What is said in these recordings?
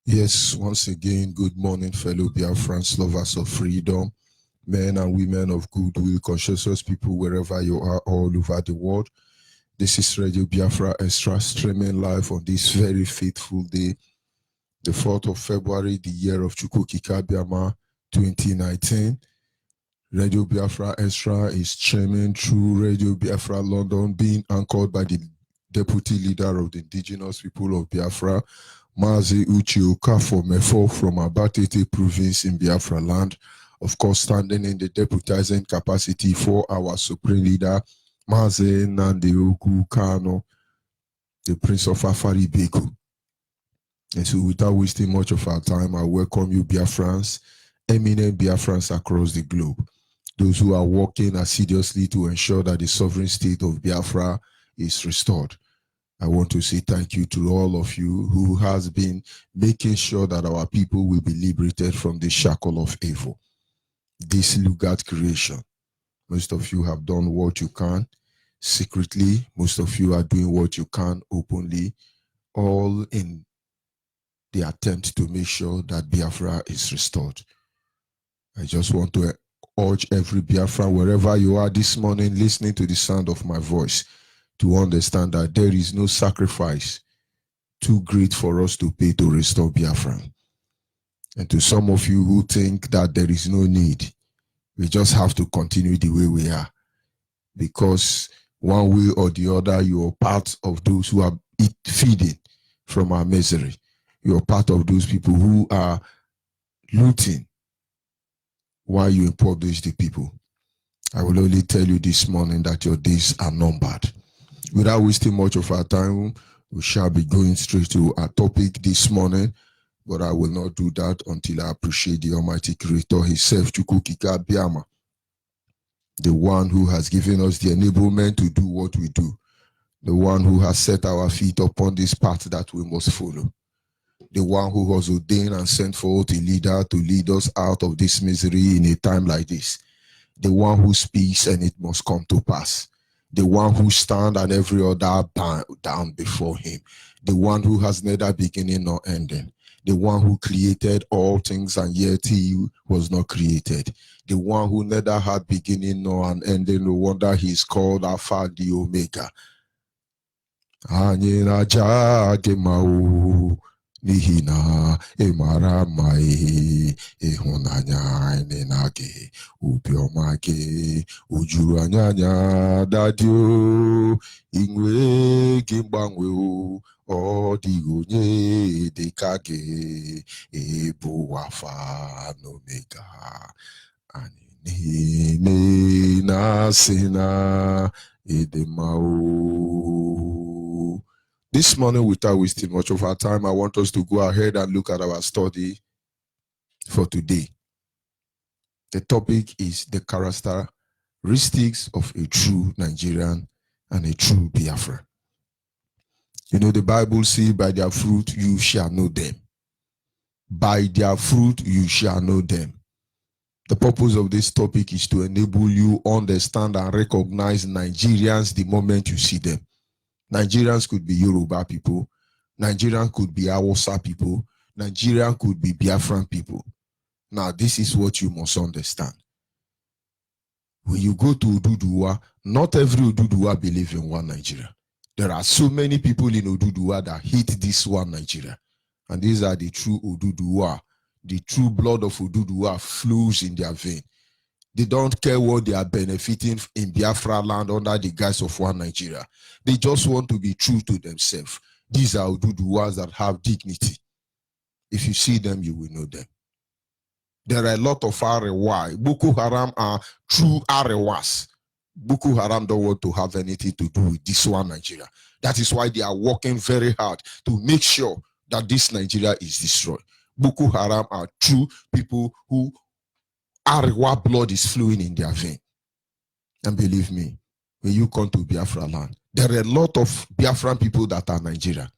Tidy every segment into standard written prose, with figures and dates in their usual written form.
Yes, once again, good morning, fellow Biafrans, lovers of freedom, men and women of goodwill, conscientious people, wherever you are, all over the world. This is Radio Biafra Extra, streaming live on this very faithful day, the 4th of February, the year of Chukwukika Biama 2019. Radio Biafra Extra is streaming through Radio Biafra London, being anchored by the Deputy Leader of the Indigenous People of Biafra, Mazi Uche Okafor Mefo from Abatete province in Biafra land, of course standing in the deputizing capacity for our Supreme Leader, Mazi Nnamdi Ogwu Kanu, the Prince of Afari Beku. And so without wasting much of our time, I welcome you Biafrans, eminent Biafrans across the globe, those who are working assiduously to ensure that the sovereign state of Biafra is restored. I want to say thank you to all of you who has been making sure that our people will be liberated from the shackle of evil. This Lugat creation. Most of you have done what you can secretly. Most of you are doing what you can openly, all in the attempt to make sure that Biafra is restored. I just want to urge every Biafra, wherever you are this morning, listening to the sound of my voice, to understand that there is no sacrifice too great for us to pay to restore Biafra. And to some of you who think that there is no need, we just have to continue the way we are. Because one way or the other, you are part of those who are feeding from our misery. You are part of those people who are looting while you impoverish the people. I will only tell you this morning that your days are numbered. Without wasting much of our time, we shall be going straight to our topic this morning, but I will not do that until I appreciate the Almighty Creator Himself, Chukwukika Biama, the one who has given us the enablement to do what we do, the one who has set our feet upon this path that we must follow, the one who has ordained and sent forth a leader to lead us out of this misery in a time like this, the one who speaks and it must come to pass, the one who stands and every other bow down before him, the one who has neither beginning nor ending, the one who created all things and yet he was not created, the one who neither had beginning nor an ending. No wonder he is called Alpha the Omega. Nihina emara mai ehunanya nenage ubiomage ujuru anyanya dadio inwe gimbanwe o digonye dekage ebo afa nomega ani ne nasina edemao. This morning, without wasting much of our time, I want us to go ahead and look at our study for today. The topic is the characteristics of a true Nigerian and a true Biafra. You know, the Bible says, by their fruit you shall know them. By their fruit you shall know them. The purpose of this topic is to enable you understand and recognize Nigerians the moment you see them. Nigerians could be Yoruba people. Nigerian could be Hausa people. Nigerian could be Biafran people. Now, this is what you must understand. When you go to Oduduwa, not every Oduduwa believes in one Nigeria. There are so many people in Oduduwa that hate this one Nigeria. And these are the true Oduduwa. The true blood of Oduduwa flows in their vein. They don't care what they are benefiting in Biafra land under the guise of one Nigeria. They just want to be true to themselves. These are Oduduwas that have dignity. If you see them, you will know them. There are a lot of Arewa. Boko Haram are true Arewas. Boko Haram don't want to have anything to do with this one Nigeria. That is why they are working very hard to make sure that this Nigeria is destroyed. Boko Haram are true people who Arewa blood is flowing in their vein. And believe me, when you come to Biafra land, there are a lot of Biafran people that are Nigerian.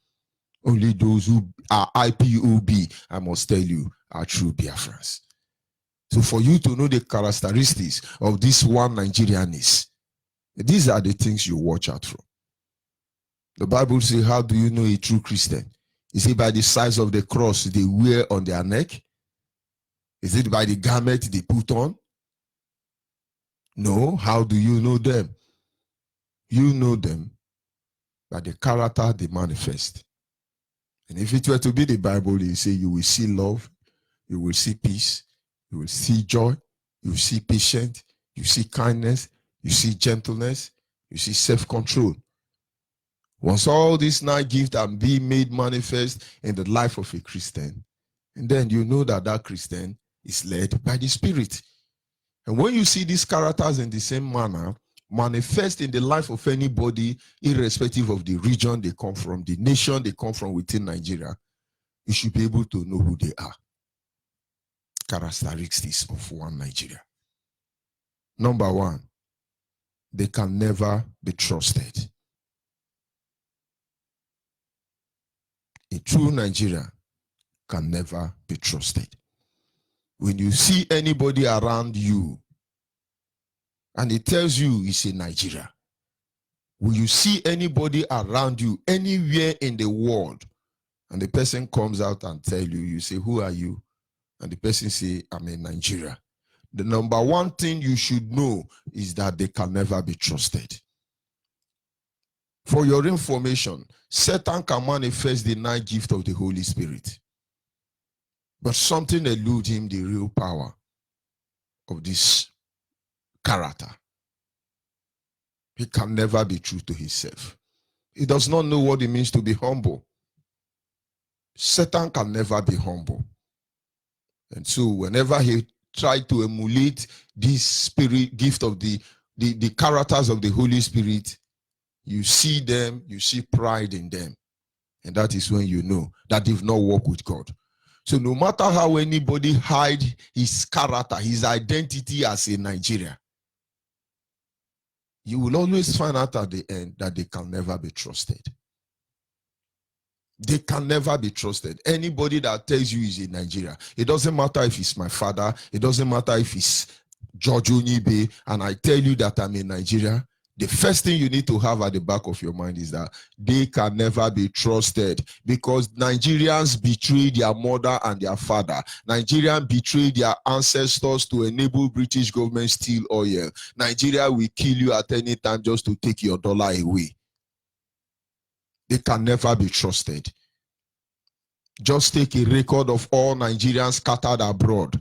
Only those who are IPOB, I must tell you, are true Biafrans. So for you to know the characteristics of this one Nigerianness, these are the things you watch out for. The Bible says, how do you know a true Christian? Is it by the size of the cross they wear on their neck? Is it by the garment they put on? No. How do you know them? You know them by the character they manifest. And if it were to be the Bible, you say you will see love, you will see peace, you will see joy, you will see patience, you see kindness, you see gentleness, you see self-control. Once all these 9 gifts are being made manifest in the life of a Christian, and then you know that that Christian is led by the Spirit. And when you see these characters in the same manner manifest in the life of anybody, irrespective of the region they come from, the nation they come from within Nigeria, you should be able to know who they are. Characteristics of one Nigeria. Number 1, they can never be trusted. A true Nigeria can never be trusted. When you see anybody around you and it tells you it's a Nigeria, when you see anybody around you anywhere in the world and the person comes out and tell you, you say, who are you? And the person say, I'm in Nigeria. The number 1 thing you should know is that they can never be trusted. For your information, Satan can manifest the 9 gift of the Holy Spirit. But something eludes him the real power of this character. He can never be true to himself. He does not know what it means to be humble. Satan can never be humble. And so whenever he tried to emulate this spirit gift of the characters of the Holy Spirit, you see them, you see pride in them. And that is when you know that they've not walked with God. So no matter how anybody hide his character, his identity as a Nigerian, you will always find out at the end that they can never be trusted. They can never be trusted. Anybody that tells you is a Nigeria, it doesn't matter if it's my father, it doesn't matter if it's George Onibe, and I tell you that I'm a Nigeria, the first thing you need to have at the back of your mind is that they can never be trusted, because Nigerians betrayed their mother and their father. Nigerians betrayed their ancestors to enable British government steal oil. Nigeria will kill you at any time just to take your dollar away. They can never be trusted. Just take a record of all Nigerians scattered abroad.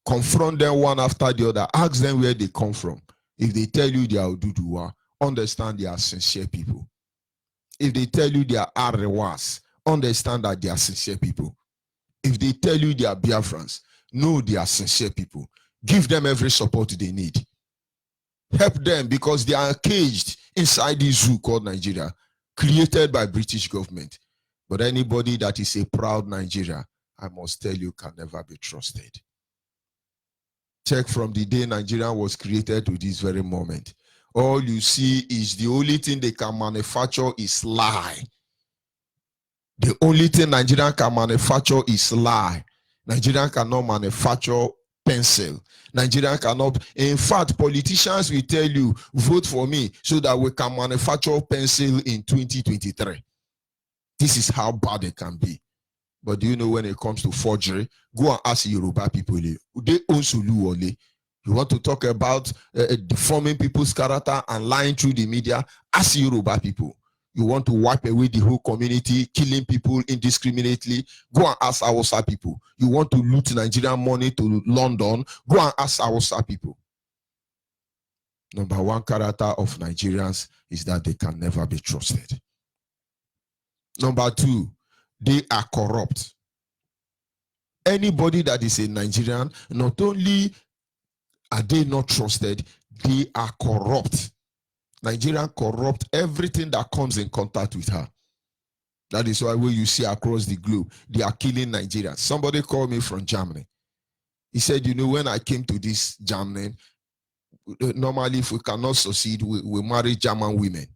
Confront them one after the other. Ask them where they come from. If they tell you they are Oduduwa, understand they are sincere people. If they tell you they are Arewas, understand that they are sincere people. If they tell you they are Biafrans, know they are sincere people. Give them every support they need. Help them, because they are caged inside this zoo called Nigeria, created by British government. But anybody that is a proud Nigeria, I must tell you, can never be trusted. Check from the day Nigeria was created to this very moment. All you see is the only thing they can manufacture is lie. The only thing Nigeria can manufacture is lie. Nigeria cannot manufacture pencil. Nigeria cannot. In fact, politicians will tell you, vote for me so that we can manufacture pencil in 2023. This is how bad it can be. But do you know, when it comes to forgery, go and ask Yoruba people. They own Sulu. You want to talk about deforming people's character and lying through the media? Ask Yoruba people. You want to wipe away the whole community, killing people indiscriminately? Go and ask Hausa people. You want to loot Nigerian money to London? Go and ask Hausa people. Number 1 character of Nigerians is that they can never be trusted. Number 2, they are corrupt. Anybody that is a Nigerian, not only are they not trusted, they are corrupt. Nigerian corrupt everything that comes in contact with her. That is why when you see across the globe, they are killing Nigerians. Somebody called me from Germany. He said, you know, when I came to this Germany, normally if we cannot succeed, we marry German women.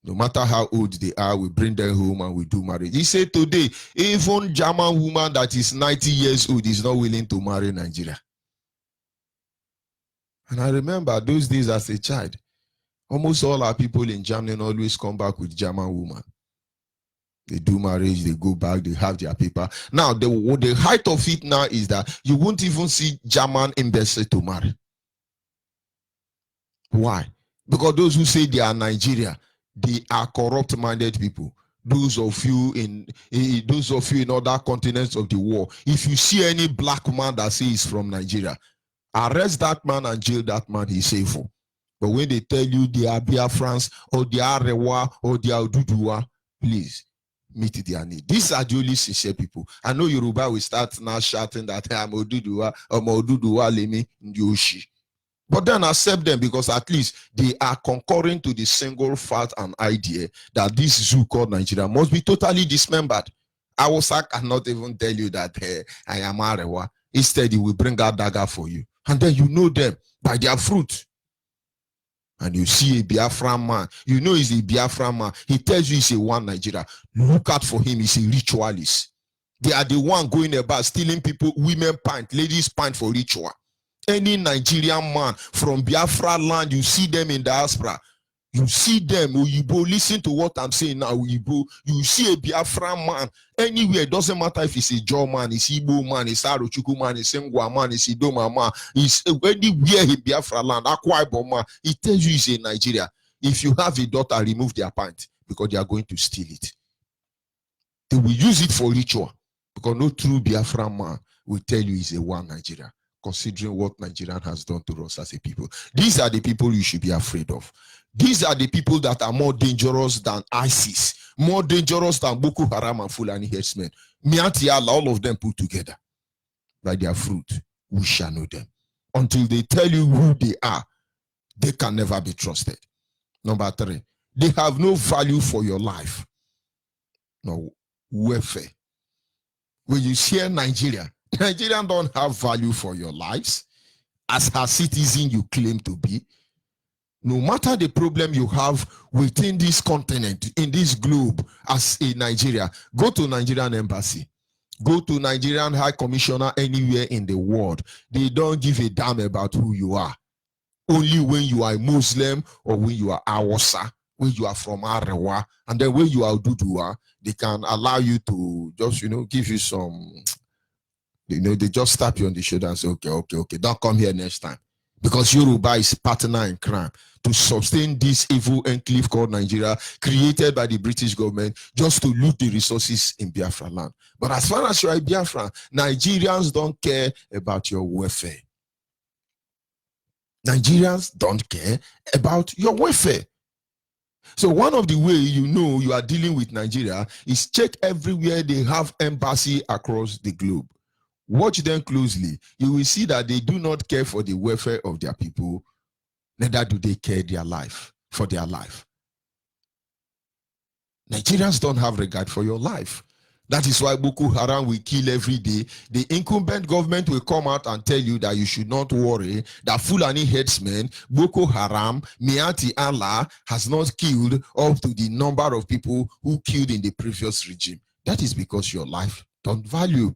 No matter how old they are, we bring them home and we do marriage. He said today, even German woman that is 90 years old is not willing to marry Nigeria. And I remember those days as a child, almost all our people in Germany always come back with German woman. They do marriage, they go back, they have their paper. Now, the height of it now is that you won't even see German embassy to marry. Why? Because those who say they are Nigeria, they are corrupt-minded people. Those of you in other continents of the world, if you see any black man that says he's from Nigeria, arrest that man and jail that man, he's safe. But when they tell you they are Biafrans or they are Rewa or they are Ududua, please meet their need. These are the only sincere people. I know Yoruba will start now shouting that I'm Ududua or Ududua Lemi Ndioshi. But then accept them, because at least they are concurring to the single fact and idea that this zoo called Nigeria must be totally dismembered. Awusa cannot even tell you that I am Arewa. Instead, he will bring out dagger for you. And then you know them by their fruit. And you see a Biafran man, you know he's a Biafran man. He tells you he's a one Nigeria. Look out for him, he's a ritualist. They are the one going about stealing people, women pint, ladies pint for ritual. Any Nigerian man from Biafra land, you see them in diaspora. You see them, Uyibo, listen to what I'm saying now, Uyibo. You see a Biafra man anywhere, it doesn't matter if it's a Jaw man, it's Igbo man, it's Arochukwu man, it's Ngwa man, it's Idoma man, it's anywhere in Biafra land, Akwa Ibom man, it tells you it's in Nigeria. If you have a daughter, remove their pant, because they are going to steal it. They will use it for ritual, because no true Biafra man will tell you it's a one Nigeria, considering what Nigerian has done to us as a people. These are the people you should be afraid of. These are the people that are more dangerous than ISIS, more dangerous than Boko Haram and Fulani herdsmen. Miati Allah, all of them put together. By their fruit, we shall know them. Until they tell you who they are, they can never be trusted. Number 3, they have no value for your life. No welfare. When you hear Nigeria, Nigerians don't have value for your lives as her citizen you claim to be. No matter the problem you have within this continent, in this globe, as a Nigeria, go to Nigerian embassy, go to Nigerian High Commissioner anywhere in the world. They don't give a damn about who you are. Only when you are a Muslim or when you are Awasa, when you are from Arewa, and then when you are Ududua, they can allow you to just, give you some, they just tap you on the shoulder and say, okay, don't come here next time. Because Yoruba is partner in crime to sustain this evil enclave called Nigeria, created by the British government just to loot the resources in Biafra land. But as far as you are Biafra, Nigerians don't care about your welfare. Nigerians don't care about your welfare. So one of the ways you know you are dealing with Nigeria is check everywhere they have embassy across the globe. Watch them closely. You will see that they do not care for the welfare of their people, neither do they care for their life. Nigerians don't have regard for your life. That is why Boko Haram will kill every day. The incumbent government will come out and tell you that you should not worry, that Fulani headsmen, Boko Haram, Miati Allah, has not killed up to the number of people who killed in the previous regime. That is because your life don't value.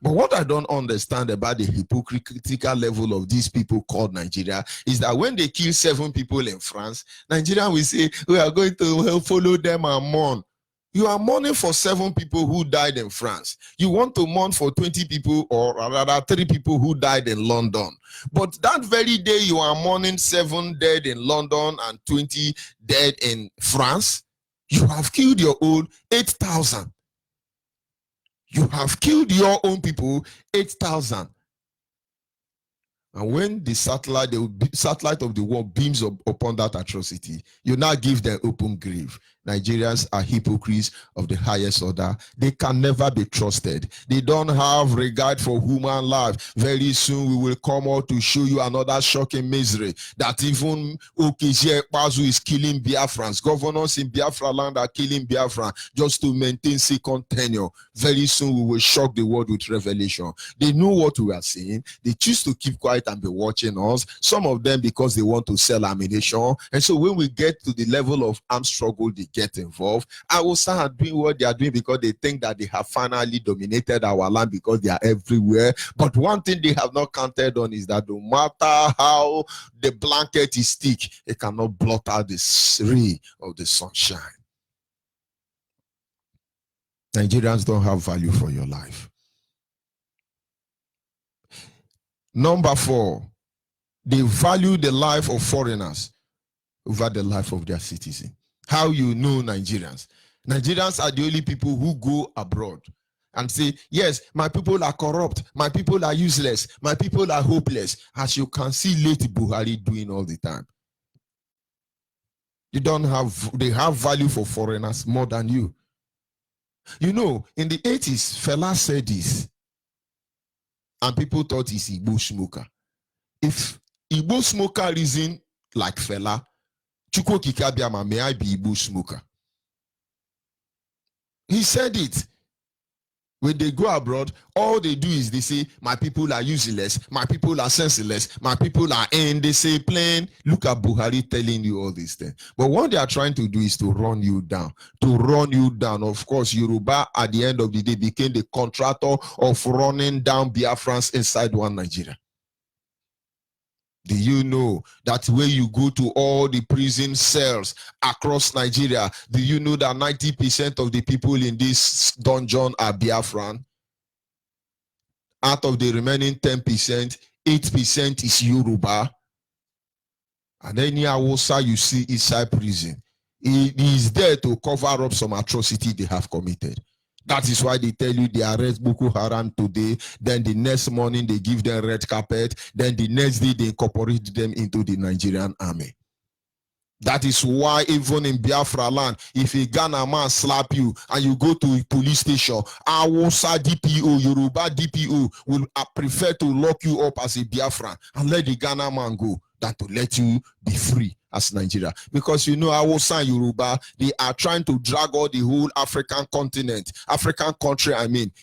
But what I don't understand about the hypocritical level of these people called Nigeria is that when they kill 7 people in France, Nigeria will say, we are going to follow them and mourn. You are mourning for 7 people who died in France. You want to mourn for 20 people, or rather 3 people who died in London. But that very day you are mourning 7 dead in London and 20 dead in France, you have killed your own 8,000. You have killed your own people, 8,000. And when the satellite of the world beams upon that atrocity, you now give them open grave. Nigerians are hypocrites of the highest order. They can never be trusted. They don't have regard for human life. Very soon we will come out to show you another shocking misery, that even Okezie Ekpazu is killing Biafrans. Governors in Biafra land are killing Biafran just to maintain second tenure. Very soon we will shock the world with revelation. They know what we are saying. They choose to keep quiet and be watching us. Some of them because they want to sell ammunition. And so when we get to the level of armed struggle, they get involved. I will start doing what they are doing because they think that they have finally dominated our land because they are everywhere. But one thing they have not counted on is that no matter how the blanket is thick, it cannot blot out the ray of the sunshine. Nigerians don't have value for your life. Number 4, they value the life of foreigners over the life of their citizen. How you know Nigerians? Nigerians are the only people who go abroad and say, yes, my people are corrupt, my people are useless, my people are hopeless, as you can see late Buhari doing all the time. They have value for foreigners more than you. You know, in the 80s, Fela said this, and people thought he's Igbo smoker. If Igbo smoker reason like Fela, Chukwu Kikabiama, may I be Igbo smoker? He said it. When they go abroad, all they do is they say, my people are useless, my people are senseless, my people are in. They say plain. Look at Buhari telling you all these things. But what they are trying to do is to run you down. To run you down. Of course, Yoruba at the end of the day became the contractor of running down Biafrans inside one Nigeria. Do you know that when you go to all the prison cells across Nigeria, do you know that 90% of the people in this dungeon are Biafran? Out of the remaining 10%, 8% is Yoruba. And any Hausa you see inside prison, he is there to cover up some atrocity they have committed. That is why they tell you they arrest Boko Haram today, then the next morning they give them red carpet, then the next day they incorporate them into the Nigerian army. That is why even in Biafra land, if a Ghana man slap you and you go to a police station, Hausa DPO, Yoruba DPO will prefer to lock you up as a Biafran and let the Ghana man go than to let you be free as Nigeria. Because you know, Hausa and Yoruba, they are trying to drag all the whole African continent, African country,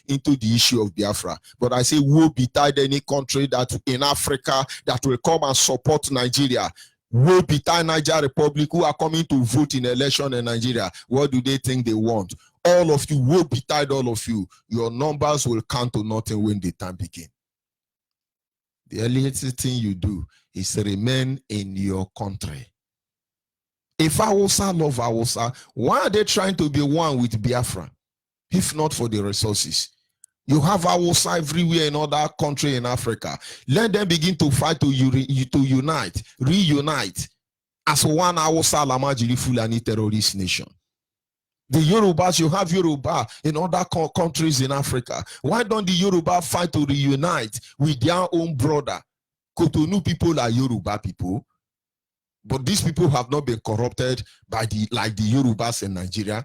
into the issue of Biafra. But I say, woe betide any country that in Africa that will come and support Nigeria. Woe betide Niger Republic who are coming to vote in election in Nigeria. What do they think they want? All of you, woe betide all of you. Your numbers will count to nothing when the time begins. The earliest thing you do is remain in your country. If Hausa love Hausa, why are they trying to be one with Biafra? If not for the resources. You have Hausa everywhere in other countries in Africa. Let them begin to fight to unite, reunite as one Hausa Lamajiri Fulani terrorist nation. The Yorubas, you have Yoruba in other countries in Africa. Why don't the Yoruba fight to reunite with their own brother? Cotonou people are Yoruba people. But these people have not been corrupted by the Yorubas in Nigeria,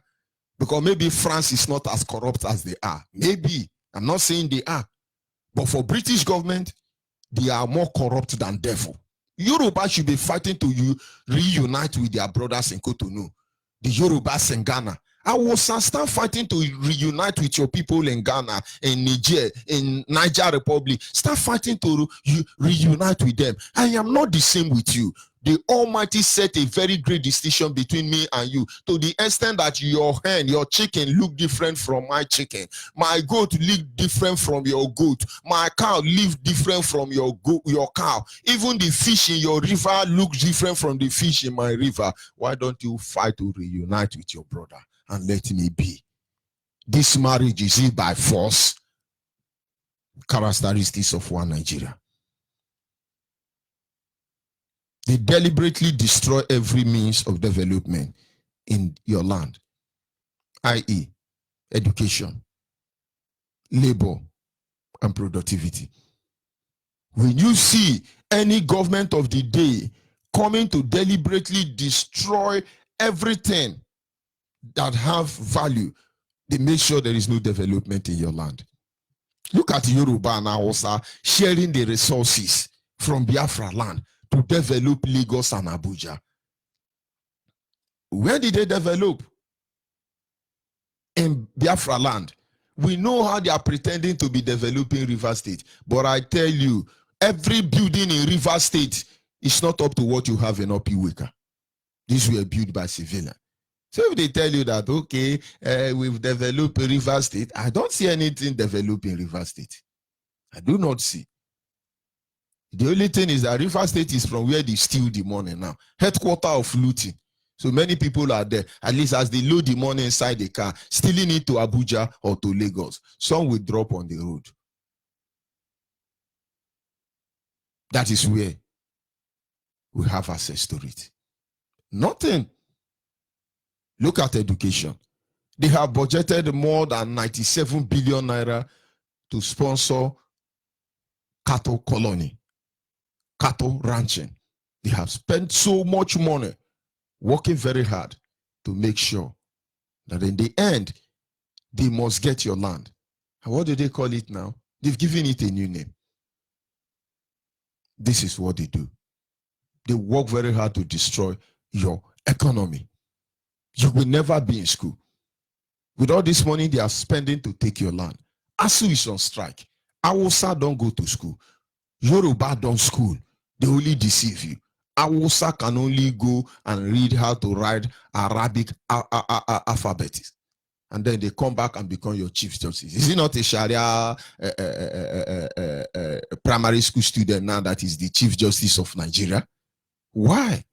because maybe France is not as corrupt as they are. Maybe. I'm not saying they are. But for British government, they are more corrupt than devil. Yoruba should be fighting to reunite with their brothers in Cotonou. The Yorubas in Ghana. I will start fighting to reunite with your people in Ghana, in Niger, in Niger Republic. Start fighting to reunite with them. I am not the same with you. The Almighty set a very great distinction between me and you, to the extent that your hen, your chicken look different from my chicken. My goat look different from your goat. My cow live different from your cow. Even the fish in your river look different from the fish in my river. Why don't you fight to reunite with your brother and let me be? This marriage is it by force? Characteristics of one Nigeria. They deliberately destroy every means of development in your land, i.e., education, labor, and productivity. When you see any government of the day coming to deliberately destroy everything that have value, they make sure there is no development in your land. Look at Yoruba and Hausa sharing the resources from Biafra land to develop Lagos and Abuja. Where did they develop? In Biafra land. We know how they are pretending to be developing River State, but I tell you, every building in River State is not up to what you have in Opiweka. These were built by civilians. So if they tell you that, okay, we've developed River State, I don't see anything developing River State. I do not see. The only thing is that River State is from where they steal the money now. Headquarter of looting. So many people are there, at least as they load the money inside the car, stealing it to Abuja or to Lagos. Some will drop on the road. That is where we have access to it. Nothing. Look at education. They have budgeted more than 97 billion naira to sponsor cattle colony, cattle ranching. They have spent so much money working very hard to make sure that in the end, they must get your land. And what do they call it now? They've given it a new name. This is what they do. They work very hard to destroy your economy. You will never be in school. With all this money they are spending to take your land. ASU is on strike. Hausa don't go to school. Yoruba don't school. They only deceive you. Hausa can only go and read how to write Arabic alphabet. And then they come back and become your chief justice. Is it not a Sharia primary school student now that is the chief justice of Nigeria? Why?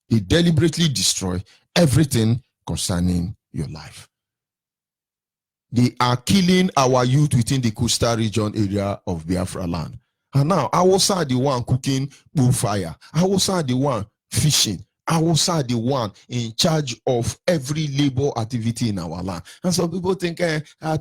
They deliberately destroy everything concerning your life. They are killing our youth within the coastal region area of Biafra land. And now, Hausa are the one cooking bullfire. Hausa are the one fishing. Hausa are the one in charge of every labor activity in our land. And some people think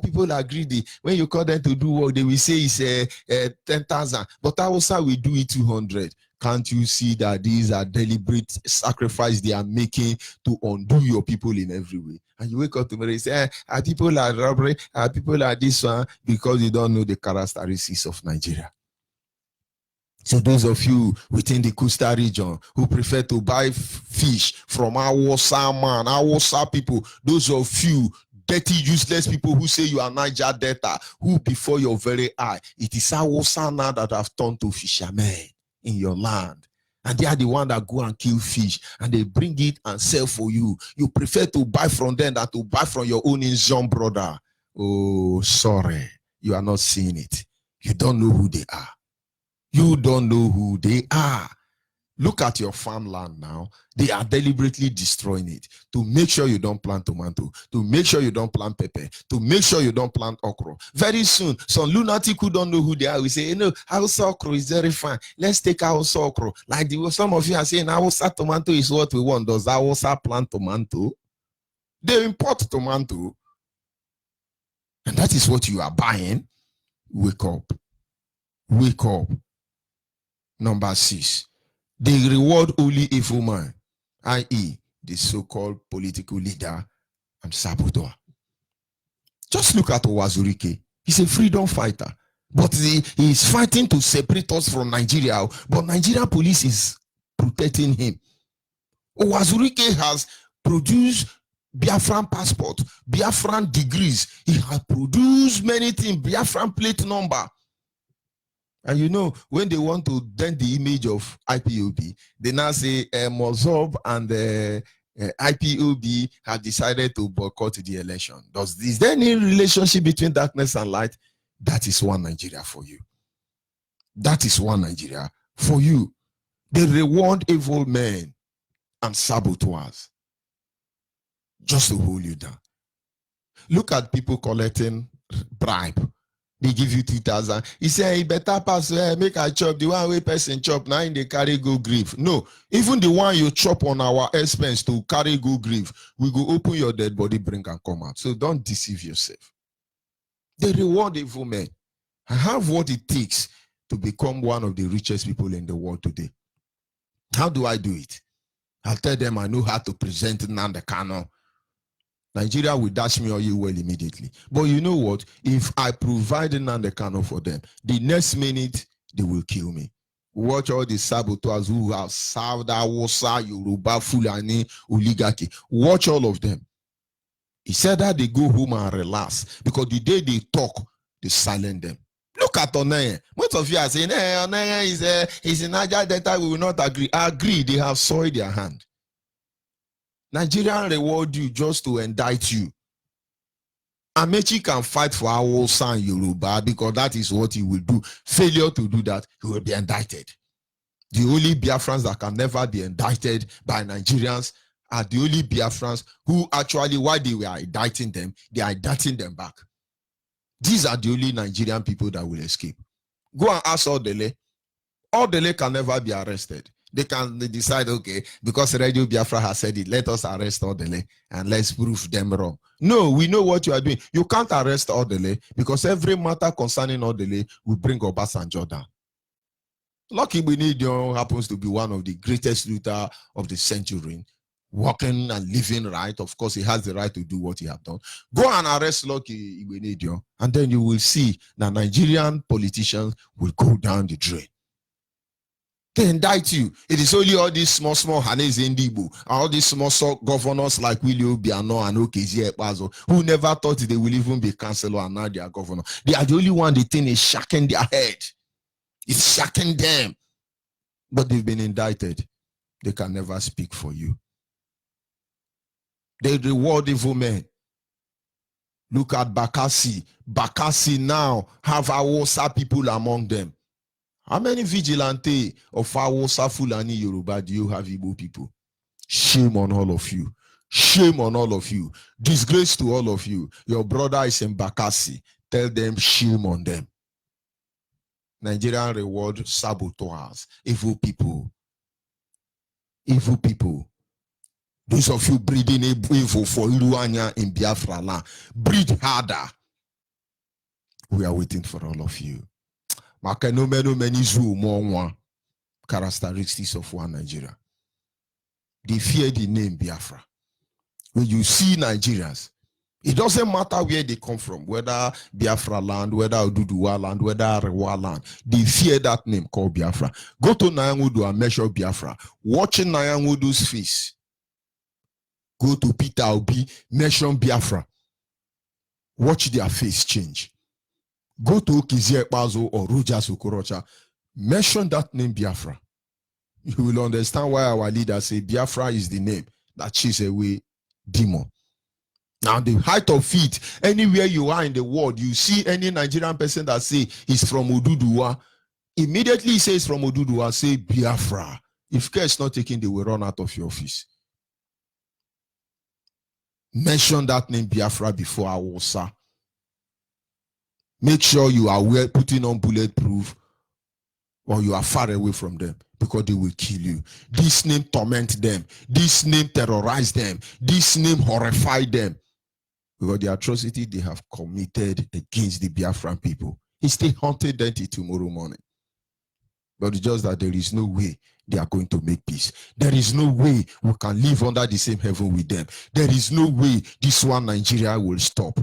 people are greedy. When you call them to do work, they will say it's 10,000. But Hausa will do it 200. Can't you see that these are deliberate sacrifice they are making to undo your people in every way? And you wake up tomorrow and say, people are robbery, people are this one, because you don't know the characteristics of Nigeria. So those of you within the coastal region who prefer to buy fish from Hausa man, Hausa people, those of you dirty, useless people who say you are Niger Delta, who before your very eye, it is Hausa now that have turned to fishermen in your land. And they are the one that go and kill fish and they bring it and sell for you. You prefer to buy from them than to buy from your own Asian brother. Oh, sorry. You are not seeing it. You don't know who they are. You don't know who they are. Look at your farmland now. They are deliberately destroying it to make sure you don't plant tomato, to make sure you don't plant pepper, to make sure you don't plant okra. Very soon, some lunatic who don't know who they are will say, Hausa okra is very fine. Let's take Hausa okra. Like some of you are saying, Hausa tomato is what we want. Does Hausa plant tomato? They import tomato. And that is what you are buying. Wake up. Wake up. Number 6. They reward only evil man, i.e., the so-called political leader and saboteur. Just look at Owazurike. He's a freedom fighter, but he is fighting to separate us from Nigeria. But Nigerian police is protecting him. Owazurike has produced Biafran passport, Biafran degrees. He has produced many things, Biafran plate number. And you know, when they want to dent the image of IPOB, they now say Mozob and IPOB have decided to boycott the election. Is there any relationship between darkness and light? That is one Nigeria for you. That is one Nigeria for you. They reward evil men and saboteurs just to hold you down. Look at people collecting bribe. They give you 2,000. He said, he better pass, make a chop. The one way person chop, now in the carry go grief. No, even the one you chop on our expense to carry go grief, we go open your dead body, bring and come out. So don't deceive yourself. They reward evil men. I have what it takes to become one of the richest people in the world today. How do I do it? I'll tell them I know how to present Nnamdi Kanu. Nigeria will dash me or you well immediately. But you know what? If I provide Nnamdi Kanu for them, the next minute they will kill me. Watch all the saboteurs who have served Hausa, Yoruba, Fulani, oligarchy. Watch all of them. He said that they go home and relax because the day they talk, they silence them. Look at Oneye. Most of you are saying, hey, Oneye is in Niger Delta, we will not agree. I agree, they have soiled their hand. Nigerian reward you just to indict you. Amechi can fight for Hausa and Yoruba because that is what he will do. Failure to do that, he will be indicted. The only Biafrans that can never be indicted by Nigerians are the only Biafrans who actually, while they were indicting them, they are indicting them back. These are the only Nigerian people that will escape. Go and ask Odele. Odele can never be arrested. They can decide, okay, because Radio Biafra has said it, let us arrest Odele and let's prove them wrong. No, we know what you are doing. You can't arrest Odele because every matter concerning Odele will bring Obasanjo down. Lucky Benedion happens to be one of the greatest looter of the century, working and living right. Of course, he has the right to do what he has done. Go and arrest Lucky Benedion, and then you will see that Nigerian politicians will go down the drain. They indict you. It is only all these small Haneze Ndibo, all these small governors like Willie Obiano and Okezie Ekpazo, who never thought they will even be councillor and now they are governor. They are the only one the thing is shaking their head. It's shocking them. But they've been indicted. They can never speak for you. They reward evil men. Look at Bakassi. Bakassi now have Awosa people among them. How many vigilante of Awosa Fulani Yoruba do you have, Igbo people? Shame on all of you. Shame on all of you. Disgrace to all of you. Your brother is in Bakassi. Tell them shame on them. Nigerian reward saboteurs, evil people. Evil people. Those of you breeding evil for Iruanya in Biafra land, breed harder. We are waiting for all of you. Characteristics of one Nigeria. They fear the name Biafra. When you see Nigerians, it doesn't matter where they come from, whether Biafra land, whether Oduduwa land, whether Arewa land. They fear that name called Biafra. Go to Nyangudu and measure Biafra. Watching Nyangudu's face. Go to Peter Obi, measure Biafra. Watch their face change. Go to Okezie Ekpazo or Rogers Okorocha. Mention that name Biafra. You will understand why our leaders say Biafra is the name that chases away demon. Now, the height of it, anywhere you are in the world, you see any Nigerian person that say he's from Oduduwa, immediately he says from Oduduwa, say Biafra. If care is not taken, they will run out of your office. Mention that name Biafra before Awosa. Make sure you are well putting on bulletproof or you are far away from them because they will kill you. This name torment them. This name terrorize them. This name horrify them. Because the atrocity they have committed against the Biafran people is still haunted them till tomorrow morning. But it's just that there is no way they are going to make peace. There is no way we can live under the same heaven with them. There is no way this one Nigeria will stop.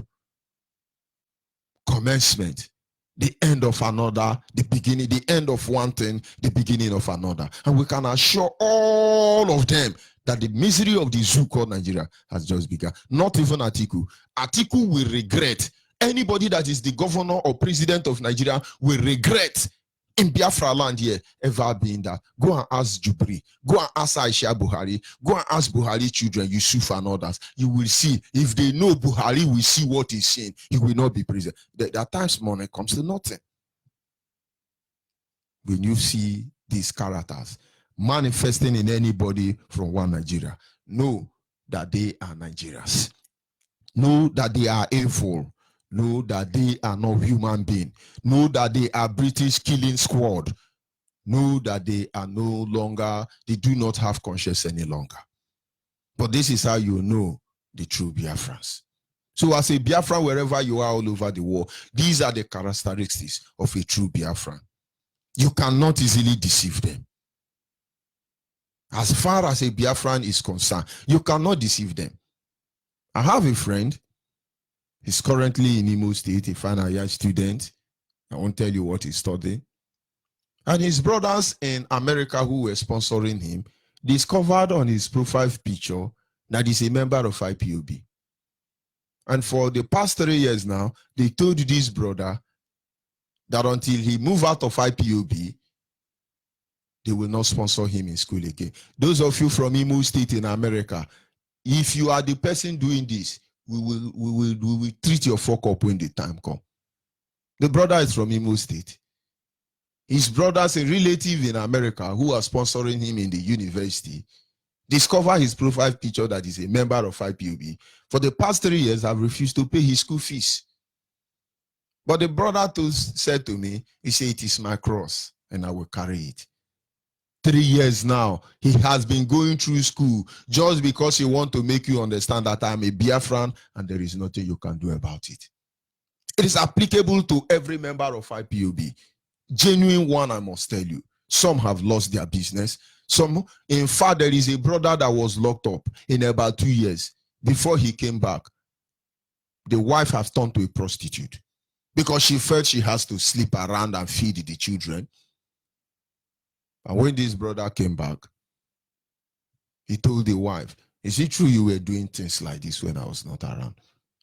Commencement, the end of another, the beginning, the end of one thing, the beginning of another. And we can assure all of them that the misery of the zoo called Nigeria has just begun. Not even Atiku. Atiku will regret. Anybody that is the governor or president of Nigeria will regret in Biafra land here ever being that. Go and ask Jubri. Go and ask Aisha Buhari. Go and ask Buhari children, Yusuf and others. You will see. If they know Buhari will see what he's saying, he will not be president. At times money comes to nothing. When you see these characters manifesting in anybody from one Nigeria, know that they are Nigerians. Know that they are evil. Know that they are not human beings. Know that they are British killing squad. Know that they are no longer, they do not have conscience any longer. But this is how you know the true Biafrans. So as a Biafran, wherever you are all over the world, these are the characteristics of a true Biafran. You cannot easily deceive them. As far as a Biafran is concerned, you cannot deceive them. I have a friend. He's currently in Imo State, a final year student. I won't tell you what he's studying. And his brothers in America who were sponsoring him discovered on his profile picture that he's a member of IPOB. And for the past 3 years now, they told this brother that until he moves out of IPOB, they will not sponsor him in school again. Those of you from Imo State in America, if you are the person doing this, we will treat your fuck up when the time comes. The brother is from Imo State. His brother's a relative in America who are sponsoring him in the university. Discover his profile picture that is a member of IPOB. For the past 3 years, I've refused to pay his school fees. But the brother said to me, he said, it is my cross and I will carry it. 3 years now, he has been going through school just because he wants to make you understand that I'm a Biafran and there is nothing you can do about it. It is applicable to every member of IPOB. Genuine one, I must tell you. Some have lost their business. Some, in fact, there is a brother that was locked up in about 2 years. Before he came back, the wife has turned to a prostitute because she felt she has to sleep around and feed the children. And when this brother came back, he told the wife, is it true you were doing things like this when I was not around?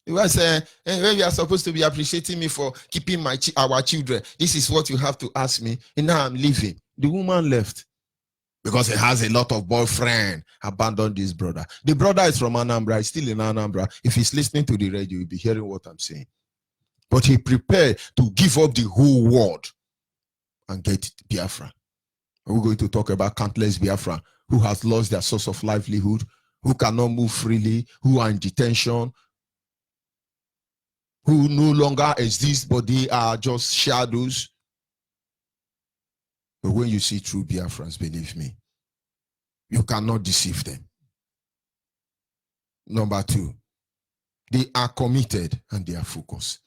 He was saying, hey, you are supposed to be appreciating me for keeping our children. This is what you have to ask me. And now I'm leaving. The woman left because he has a lot of boyfriend. Abandoned this brother. The brother is from Anambra. He's still in Anambra. If he's listening to the radio, he'll be hearing what I'm saying. But he prepared to give up the whole world and get Biafra. We're going to talk about countless Biafra who has lost their source of livelihood, who cannot move freely, who are in detention, who no longer exist, but they are just shadows. But when you see true Biafrans, believe me, you cannot deceive them. Number 2, they are committed and they are focused.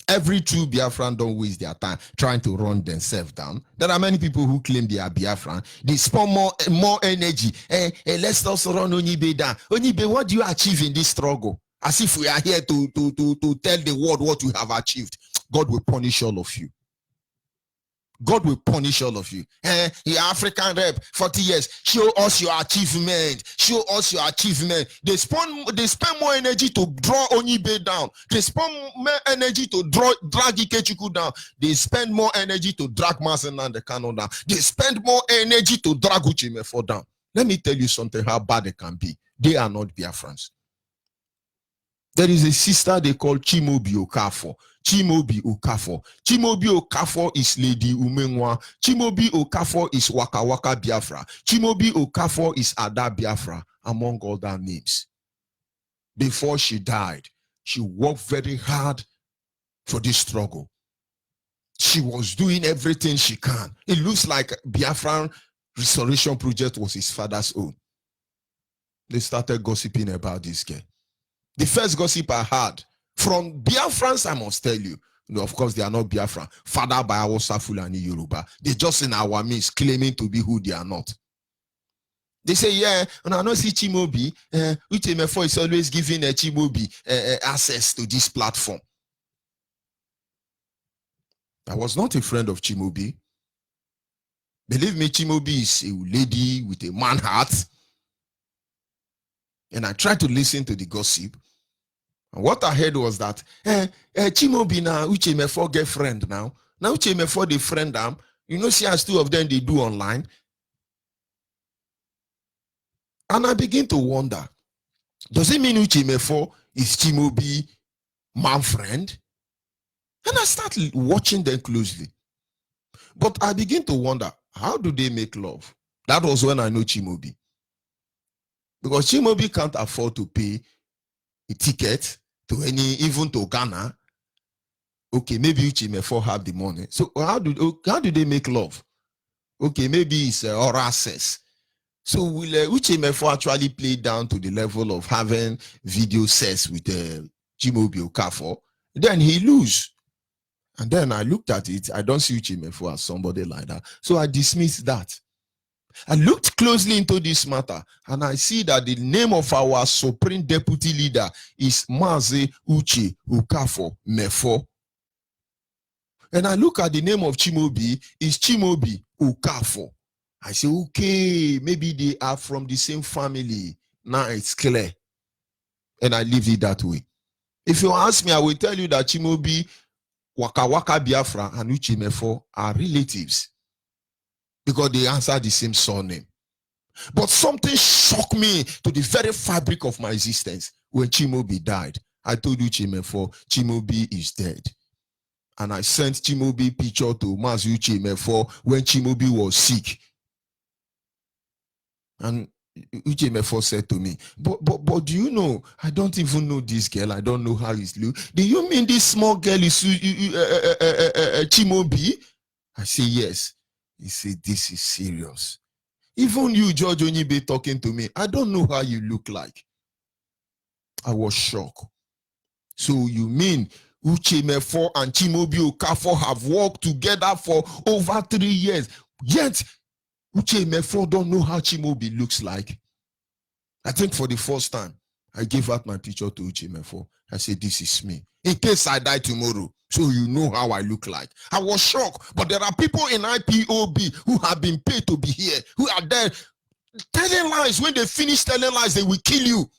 Every true Biafran don't waste their time trying to run themselves down. There are many people who claim they are Biafran. They spend more energy. Let's also run Onibe down. Onibe, what do you achieve in this struggle? As if we are here to tell the world what we have achieved. God will punish all of you. God will punish all of you. Your African rep, 40 years. Show us your achievement. Show us your achievement. They spend more energy to draw Onibe down. They spend more energy to drag Ikechuku down. They spend more energy to drag Mazen and the Canon down. They spend more energy to drag Uchimefo down. Let me tell you something how bad they can be. They are not Biafrans. There is a sister they call Chimaobi Okafor. Chimaobi Okafor. Chimaobi Okafor is Lady Umenwa. Chimaobi Okafor is Waka Waka Biafra. Chimaobi Okafor is Ada Biafra, among other names. Before she died, she worked very hard for this struggle. She was doing everything she can. It looks like Biafran Restoration Project was his father's own. They started gossiping about this girl. The first gossip I heard from Biafrans, I must tell you, of course, they are not Biafran, fathered by our Fulani Yoruba. They're just in our midst claiming to be who they are not. They say, yeah, and I know see Chimaobi, Uchemefo is always giving Chimaobi access to this platform. I was not a friend of Chimaobi. Believe me, Chimaobi is a lady with a man heart. And I tried to listen to the gossip. And what I heard was that Chimaobi now Uchemefo girlfriend now. Now Uchemefo the friend them. You know, see as 2 of them they do online. And I begin to wonder, does it mean Uchemefo is Chimaobi man friend? And I start watching them closely. But I begin to wonder, how do they make love? That was when I know Chimaobi. Because Chimaobi can't afford to pay a ticket to even to Ghana. Okay, maybe Uchemefo have the money. So how do they make love? Okay, maybe it's oral sex. So will Uchemefo actually play down to the level of having video sex with Chimaobi Okafor? Then he lose. And then I looked at it. I don't see Uchemefo as somebody like that. So I dismissed that. I looked closely into this matter and I see that the name of our supreme deputy leader is Mazi Uche Okafor Mefo. And I look at the name of Chimaobi is Chimaobi Okafor. I say, okay, maybe they are from the same family. Now it's clear. And I leave it that way. If you ask me, I will tell you that Chimaobi, Waka Waka Biafra, and Uchemefo are relatives. Because they answer the same surname. But something shocked me to the very fabric of my existence when Chimaobi died. I told you Chimaobi is dead. And I sent Chimaobi picture to Mazi Uchemefo when Chimaobi was sick. And Uche Mefo said to me, but do you know, I don't even know this girl. I don't know how it's look. Do you mean this small girl is Chimobi? I say, yes. He said, this is serious. Even you, George Onyibe, talking to me, I don't know how you look like. I was shocked. So you mean Uche Mefo and Chimobi Okafor have worked together for over 3 years, yet Uche Mefo don't know how Chimobi looks like? I think for the first time, I gave out my picture to Uche Mefo. I said, this is me. In case I die tomorrow, so you know how I look like. I was shocked, but there are people in IPOB who have been paid to be here, who are there telling lies. When they finish telling lies, they will kill you.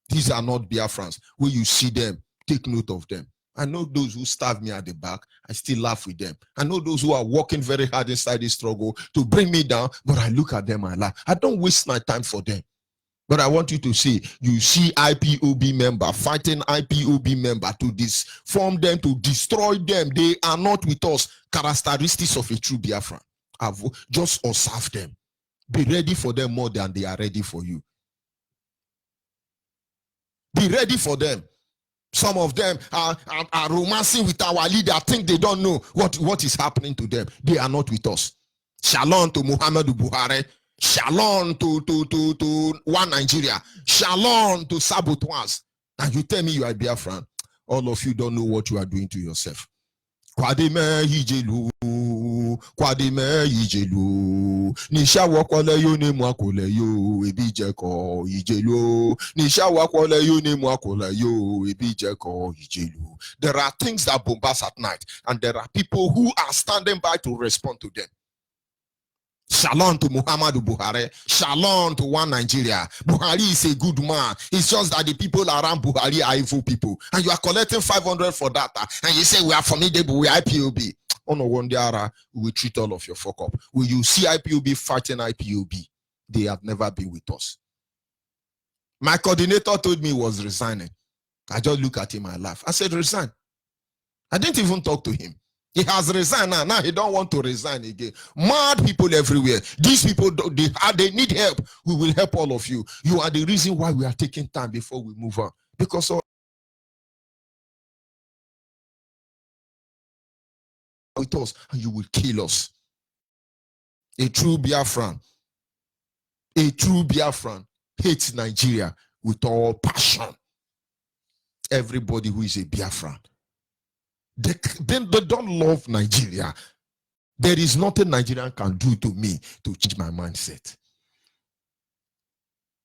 These are not Biafrans. When you see them, take note of them. I know those who stab me at the back, I still laugh with them. I know those who are working very hard inside this struggle to bring me down, but I look at them, I laugh. I don't waste my time for them. But I want you to see, you see IPOB member fighting IPOB member to form them, to destroy them. They are not with us. Characteristics of a true Biafran. Just observe them. Be ready for them more than they are ready for you. Be ready for them. Some of them are romancing with our leader. I think they don't know what is happening to them. They are not with us. Shalom to Muhammadu Buhari. Shalom to one Nigeria. Shalom to saboteurs. And you tell me you are Biafran. All of you don't know what you are doing to yourself. Kwadime hijelu, kwadime hijelu. Nisha wakwale yo ne mwakole yo ebijeko hijelu. Nisha wakwale yo ne mwakole yo ebijeko hijelu. There are things that bombast at night, and there are people who are standing by to respond to them. Shalom to Muhammadu Buhari. Shalom to one Nigeria. Buhari is a good man. It's just that the people around Buhari are evil people. And you are collecting 500 for data. And you say we are formidable, we are IPOB. Oh no, one day we will treat all of your fuck up. Will you see IPOB fighting IPOB? They have never been with us. My coordinator told me he was resigning. I just look at him and laugh. I said, resign. I didn't even talk to him. He has resigned now. Now he don't want to resign again. Mad people everywhere. These people, they need help. We will help all of you. You are the reason why we are taking time before we move on. Because of with us, and you will kill us. A true Biafran hates Nigeria with all passion. Everybody who is a Biafran, they don't love Nigeria. There is nothing Nigerian can do to me to change my mindset.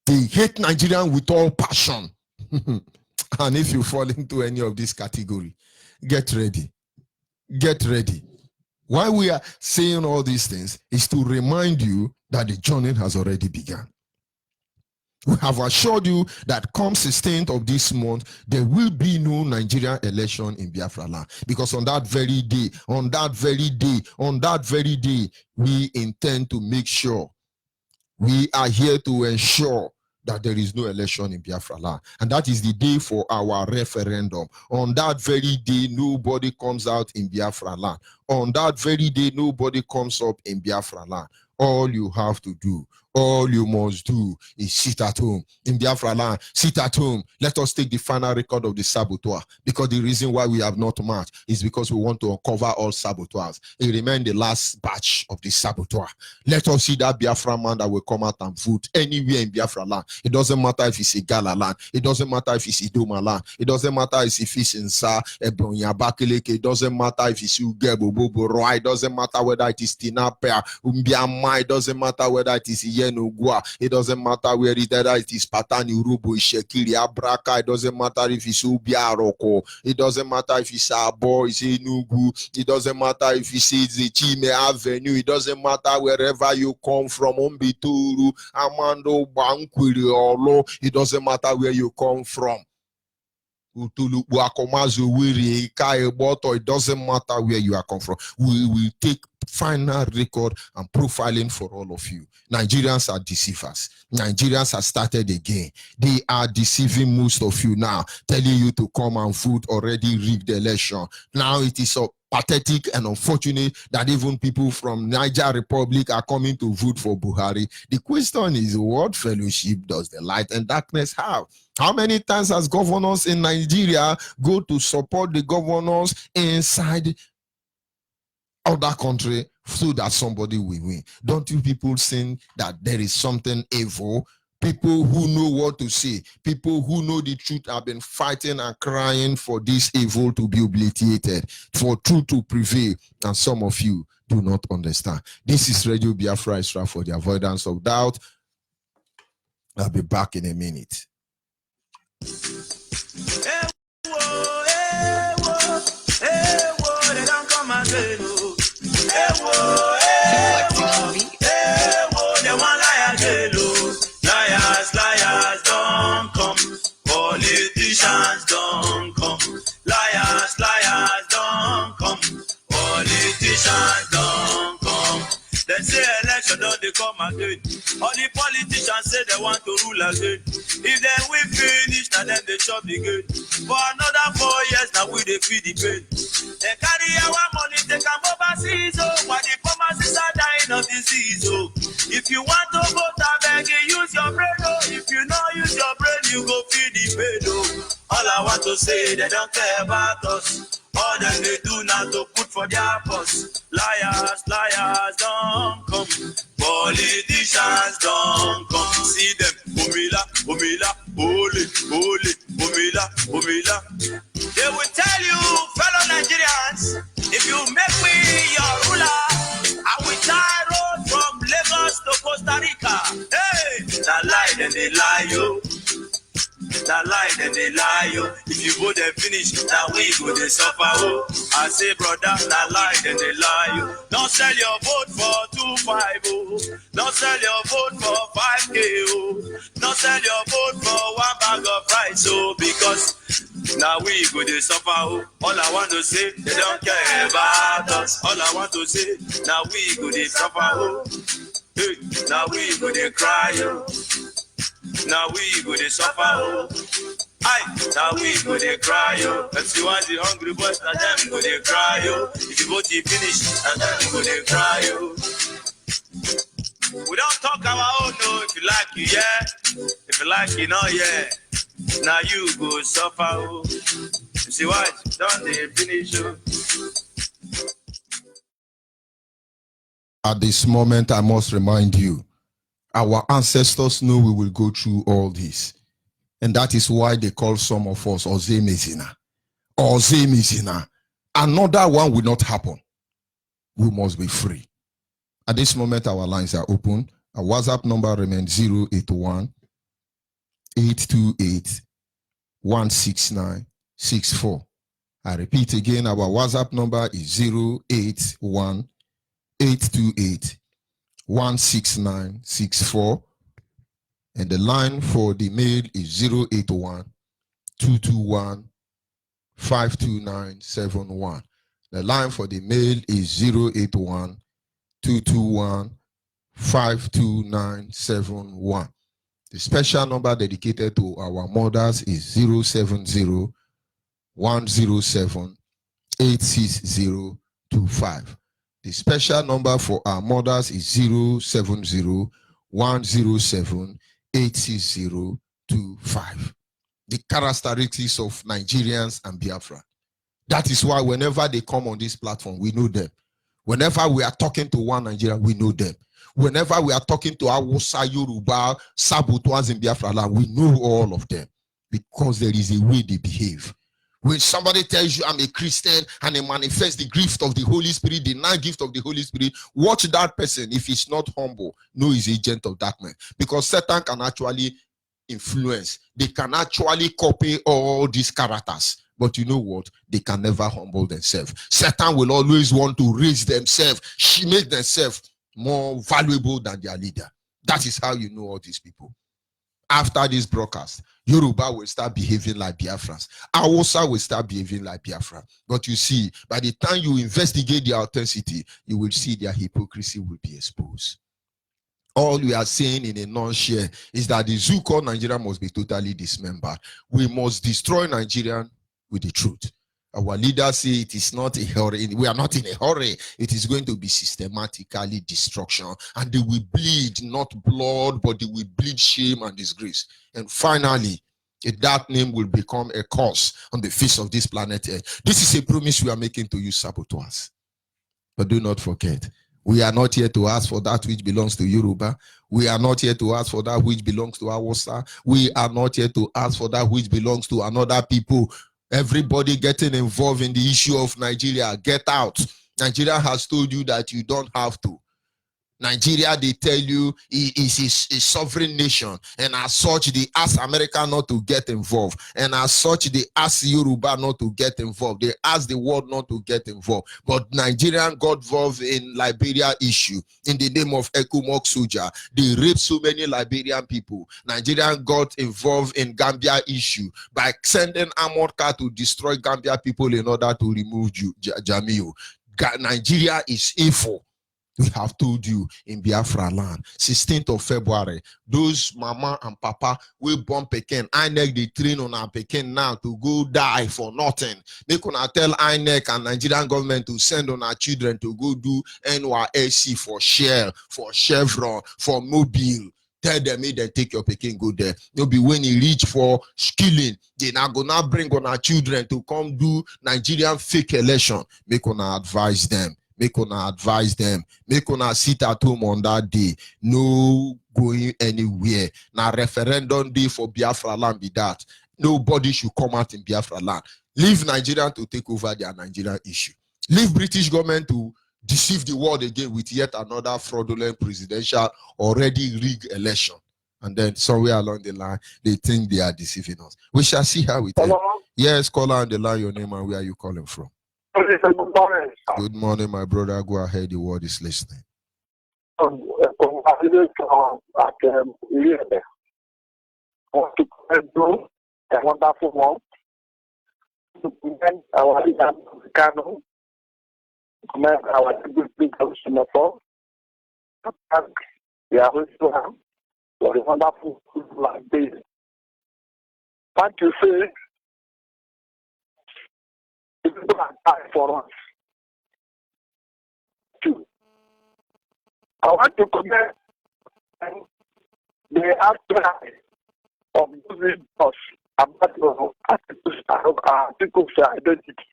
They hate Nigerian with all passion. And if you fall into any of this category, get ready. Get ready. Why we are saying all these things is to remind you that the journey has already begun. We have assured you that come 16th of this month, there will be no Nigerian election in Biafra land. Because on that very day, we intend to make sure, we are here to ensure that there is no election in Biafra land. And that is the day for our referendum. On that very day, nobody comes out in Biafra land. On that very day, nobody comes up in Biafra land. All you have to do, all you must do is sit at home. In Biafra land, sit at home. Let us take the final record of the saboteur. Because the reason why we have not marched is because we want to uncover all saboteurs. It remains the last batch of the saboteur. Let us see that Biafra man that will come out and vote anywhere in Biafra land. It doesn't matter if it's a Gala land. It doesn't matter if it's Idoma land. It doesn't matter if it's in Sa, Ebronya, Bakeleke. It doesn't matter if it's Ugebo, Bobo, Roy. It doesn't matter whether it is Tinapea, Umbiama. It doesn't matter whether it is Yenugua. It doesn't matter whether it is Patani, Urubu, Shekiri, Abraka. It doesn't matter if it's Ubiaroko. It doesn't matter if it's Abo, it's Enugu. It doesn't matter if it's Chime Avenue. It doesn't matter wherever you come from, Umbituru, Amando, Bankwiri, Olo. It doesn't matter where you come from. It doesn't matter where you are come from. We will take final record and profiling for all of you. Nigerians are deceivers. Nigerians have started again. They are deceiving most of you now, telling you to come and vote, already rigged the election. Now it is up. pathetic and unfortunate that even people from Niger Republic are coming to vote for Buhari. The question is, what fellowship does the light and darkness have? How many times has governors in Nigeria go to support the governors inside other country so that somebody will win? Don't you people think that there is something evil? People who know what to say, people who know the truth have been fighting and crying for this evil to be obliterated, for truth to prevail, and some of you do not understand. This is Radio Biafra Isra for the avoidance of doubt. I'll be back in a minute. Liars don't come, politicians don't come. Liars don't come, politicians don't come. They say election don't they come again. All the politicians say they want to rule again. If they will finish, and then they chop again. For another 4 years, now we they feed the pain. They carry our money, they come overseas, oh, while the pharmacists are dying of disease, oh. If you want to vote, I beg you, use your brain, oh. If you not use your brain, you go feed the pain, oh. All I want to say, they don't care about us. All that they do now to put for their boss. Liars don't come. Politicians don't come. See them, Umila, Umila. They will tell you, fellow Nigerians, if you make me your ruler, I will tie road from Lagos to Costa Rica. Hey, that lie, then they lie, yo. That lie, then they lie, yo. If you vote and finish, that we go they suffer, oh. I say, brother, that lie, then they lie, yo. Don't sell your vote for 2.5, oh. Don't sell your vote for 5K, oh. Don't sell your vote for 1 bag of rice, oh. Because now we go they suffer, oh. All I want to say, they don't care about us. All I want to say, now we go they suffer, oh. Hey, now we go they cry, oh. Now we go to suffer, oh. Aye, now we go to cry, oh. If you want the hungry boys, now them go to cry, oh. If you vote to finish, now them go to cry, oh. We don't talk our own, no. If you like, you yeah. If you like, you know, yeah. Now you go suffer, oh. You see what? Don't they finish, oh. At this moment, I must remind you, our ancestors know we will go through all this. And that is why they call some of us Ozemezina. Ozemezina. Another one will not happen. We must be free. At this moment, our lines are open. Our WhatsApp number remains 081 828 16964. I repeat again, our WhatsApp number is 081 828 16964, and the line for the mail is 081 221 52971. The line for the mail is 081 221 52971. The special number dedicated to our mothers is 070 107 86025. The special number for our mothers is 070 107 86025. The characteristics of Nigerians and Biafra. That is why whenever they come on this platform, we know them. Whenever we are talking to one Nigerian, we know them. Whenever we are talking to Hausa, Yoruba, Sabotwas in Biafra land, we know all of them because there is a way they behave. When somebody tells you I'm a Christian and they manifest the gift of the Holy Spirit, the 9 gift of the Holy Spirit, watch that person. If he's not humble, know he's agent of darkness. Because Satan can actually influence. They can actually copy all these characters. But you know what? They can never humble themselves. Satan will always want to raise themselves, make themselves more valuable than their leader. That is how you know all these people. After this broadcast, Yoruba will start behaving like Biafrans. Hausa will start behaving like Biafra. But you see, by the time you investigate their authenticity, you will see their hypocrisy will be exposed. All we are saying in a nutshell is that the zoo called Nigeria must be totally dismembered. We must destroy Nigeria with the truth. Our leaders say it is not a hurry. We are not in a hurry. It is going to be systematically destruction. And they will bleed, not blood, but they will bleed shame and disgrace. And finally, that name will become a curse on the face of this planet Earth. This is a promise we are making to you, saboteurs. But do not forget, we are not here to ask for that which belongs to Yoruba. We are not here to ask for that which belongs to Hausa. We are not here to ask for that which belongs to another people. Everybody getting involved in the issue of Nigeria, get out. Nigeria has told you that you don't have to. Nigeria, they tell you, is a sovereign nation, and as such, they ask America not to get involved, and as such, they ask Yoruba not to get involved. They ask the world not to get involved. But Nigerian got involved in Liberia issue in the name of Ekumok Soja. They raped so many Liberian people. Nigerian got involved in Gambia issue by sending armored car to destroy Gambia people in order to remove Jamil. Nigeria is evil. We have told you in Biafra land, 16th of February, those mama and papa will born Pekin. INEC they train on our Pekin now to go die for nothing. They gonna tell INEC and Nigerian government to send on our children to go do NYSC for Shell, for Chevron, for Mobile. Tell them, may they take your Pekin, go there. You'll be when you reach for skilling, they now gonna bring on our children to come do Nigerian fake election. Make gonna advise them. Make una advise them. Make una sit at home on that day. No going anywhere. Now referendum day for Biafra land be that. Nobody should come out in Biafra land. Leave Nigeria to take over their Nigerian issue. Leave British government to deceive the world again with yet another fraudulent presidential already rigged election. And then somewhere along the line, they think they are deceiving us. We shall see how it ends. Yes, caller on the line, your name and where are you calling from? Good morning, my brother. Go ahead. The world is listening. A wonderful one. Our leader, Kano, our big consumer for. We are also for a wonderful like this. Thank you, say. People are dying for us. Two. I want to comment the after of using us about articles of identity.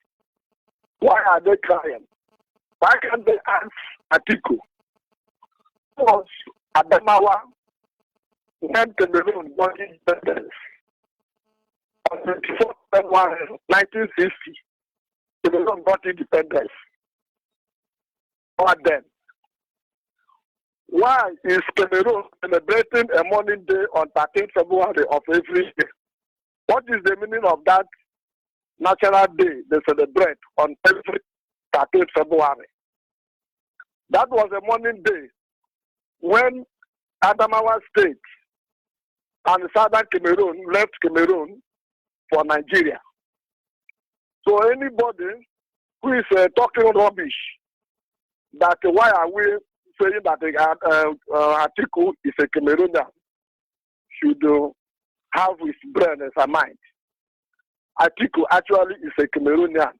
Why are they crying? Why can't they ask article? Because Adamawa went to the room on independence on 24th February 1960. Cameroon got independence. But then, why is Cameroon celebrating a morning day on 13th February of every year? What is the meaning of that national day they celebrate on every 13th February? That was a morning day when Adamawa State and Southern Cameroon left Cameroon for Nigeria. So anybody who is talking rubbish that why are we saying that the article is a Cameroonian should have his brain as a mind. Article actually is a Cameroonian.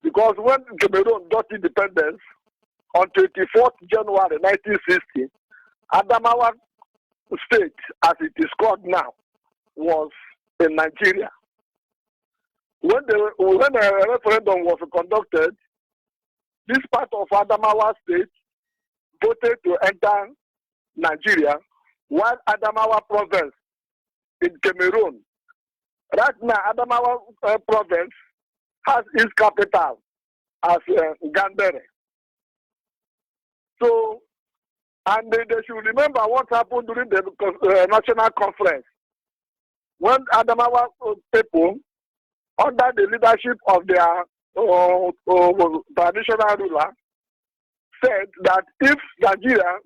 Because when Cameroon got independence on 24th January 1960, Adamawa State, as it is called now, was in Nigeria. When a referendum was conducted, this part of Adamawa State voted to enter Nigeria, while Adamawa province in Cameroon. Right now, Adamawa province has its capital as Gandere. So, and they should remember what happened during the national conference. When Adamawa people, under the leadership of their traditional ruler, said that if Nigeria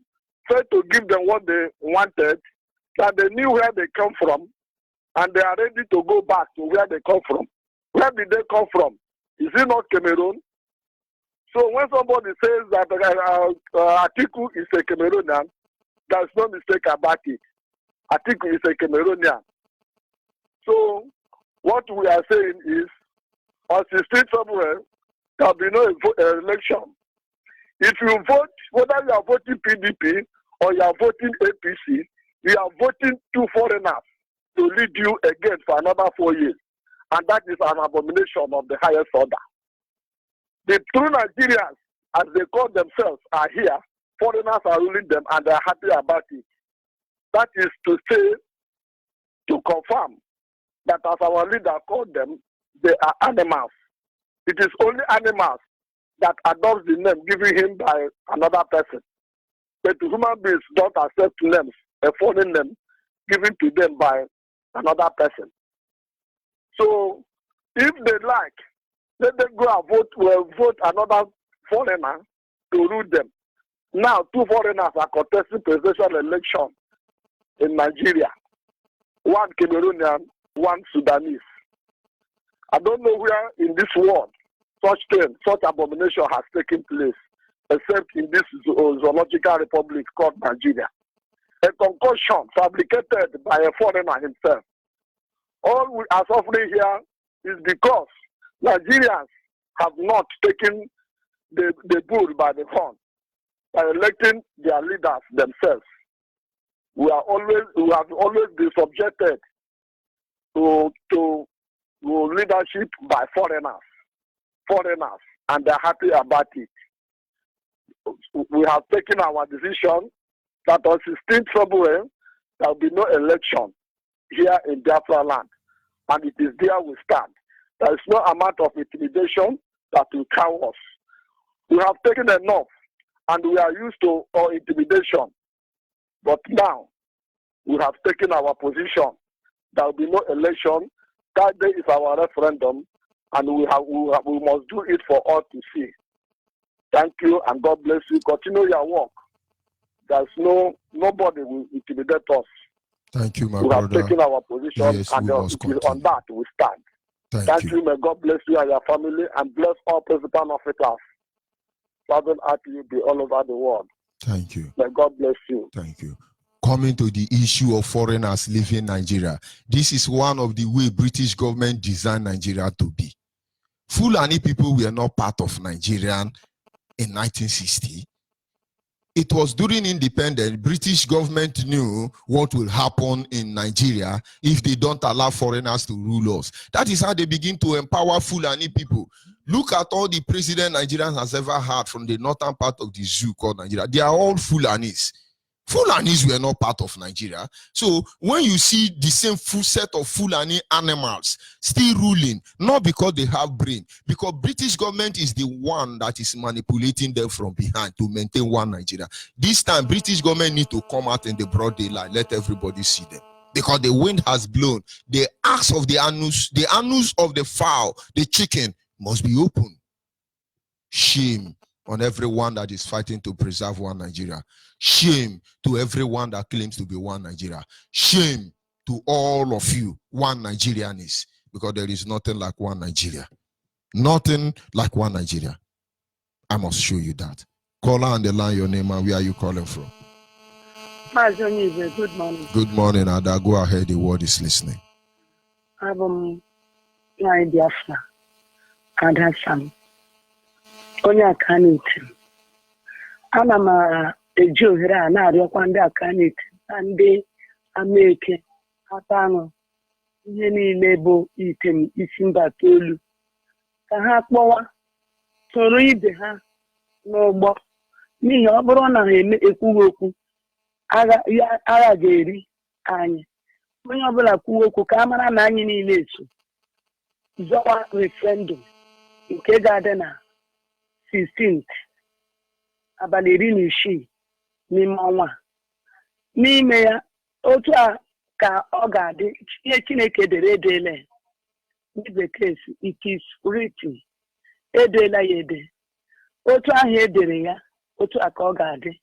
failed to give them what they wanted, that they knew where they come from, and they are ready to go back to where they come from. Where did they come from? Is it not Cameroon? So when somebody says that Atiku is a Cameroonian, there's no mistake about it. Atiku is a Cameroonian. So what we are saying is, on 16th February, there will be no election. If you vote, whether you are voting PDP or you are voting APC, you are voting two foreigners to lead you again for another 4 years. And that is an abomination of the highest order. The true Nigerians, as they call themselves, are here. Foreigners are ruling them and they are happy about it. That is to say, to confirm that as our leader called them, they are animals. It is only animals that adopts the name given him by another person. But human beings don't accept names, a foreign name given to them by another person. So if they like, let them go and vote another foreigner to rule them. Now, two foreigners are contesting presidential election in Nigeria. One Cameroonian, one Sudanese. I don't know where in this world such abomination has taken place, except in this zoological republic called Nigeria. A concoction fabricated by a foreigner himself. All we are suffering here is because Nigerians have not taken the bull by the horn by electing their leaders themselves. We have always been subjected to leadership by foreigners, and they're happy about it. We have taken our decision that on 16th February, there will be no election here in Biafran land, and it is there we stand. There is no amount of intimidation that will cow us. We have taken enough, and we are used to our intimidation. But now, we have taken our position. There will be no election. That day is our referendum, and we must do it for all to see. Thank you, and God bless you. Continue your work. There's nobody will intimidate us. Thank you, my brother. We have taken our position, yes, and on that we stand. Thank you. May God bless you and your family, and bless all principal officers. Father, at you be all over the world. Thank you. May God bless you. Thank you. Coming to the issue of foreigners leaving Nigeria, this is one of the way British government designed Nigeria to be. Fulani people were not part of Nigerian in 1960. It was during independence, British government knew what will happen in Nigeria if they don't allow foreigners to rule us. That is how they begin to empower Fulani people. Look at all the president Nigerians has ever had from the northern part of the zoo called Nigeria. They are all Fulanis. Fulanis were not part of Nigeria. So when you see the same full set of Fulani animals still ruling, not because they have brain, because British government is the one that is manipulating them from behind to maintain one Nigeria. This time, British government need to come out in the broad daylight, let everybody see them. Because the wind has blown. The axe of the anus of the fowl, the chicken, must be open. Shame on everyone that is fighting to preserve one Nigeria. Shame to everyone that claims to be one Nigeria. Shame to all of you, one Nigerian is, because there is nothing like one Nigeria. Nothing like one Nigeria. I must show you that. Caller on the line, your name and where are you calling from? Good morning. Good morning, Ada. Go ahead, the world is listening. I'm Biafran. And have some. Onye akaniti. Ana m eji ohere a na-arịọkwa ndị akaniti na ndị amaeke aka anụ ihe niile bụ item isi mbata olu ka ha kpọwa soro ibe ha n'ụgbọ n'ihi ọ bụrụ na ha ekwughị okwu agha ga-eri anyị. Onye ọbụla kwuo okwu ka a mara na anyị niile so zọwa referendum nke ga-adị na 16th abalị 16 n'ime ọnwa. N'ime ya otu a ka ọ ga-adị ihe Chineke dere edele ndị bekee it is written, edela ya ede. Otu ahụ edere ya otu a ka ọ ga-adị.